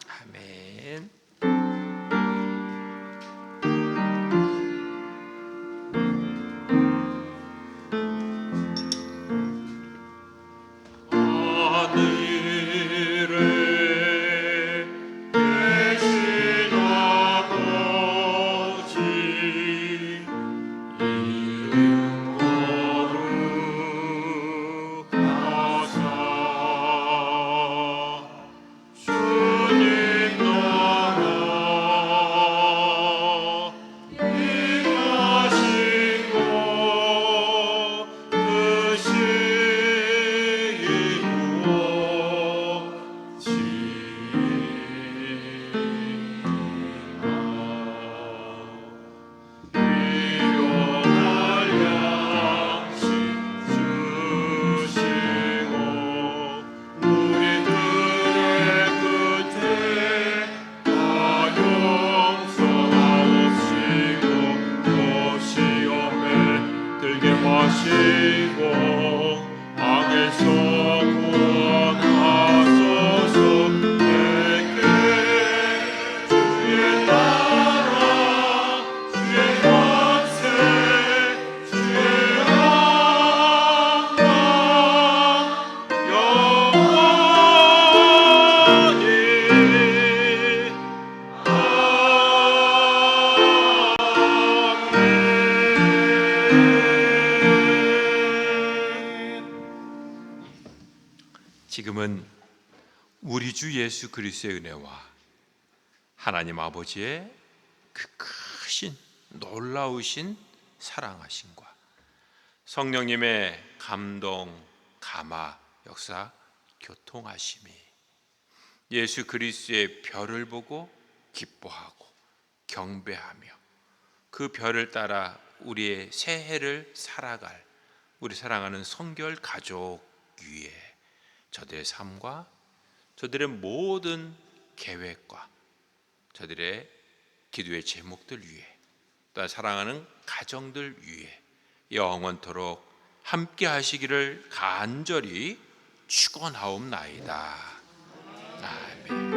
아멘. 지금은 우리 주 예수 그리스도의 은혜와 하나님 아버지의 그 크신 놀라우신 사랑하심과 성령님의 감동, 감화, 역사, 교통하심이 예수 그리스도의 별을 보고 기뻐하고 경배하며 그 별을 따라 우리의 새해를 살아갈 우리 사랑하는 성결 가족 위에 저들의 삶과 저들의 모든 계획과 저들의 기도의 제목들 위에 또 사랑하는 가정들 위에 영원토록 함께 하시기를 간절히 축원하옵나이다. 아멘.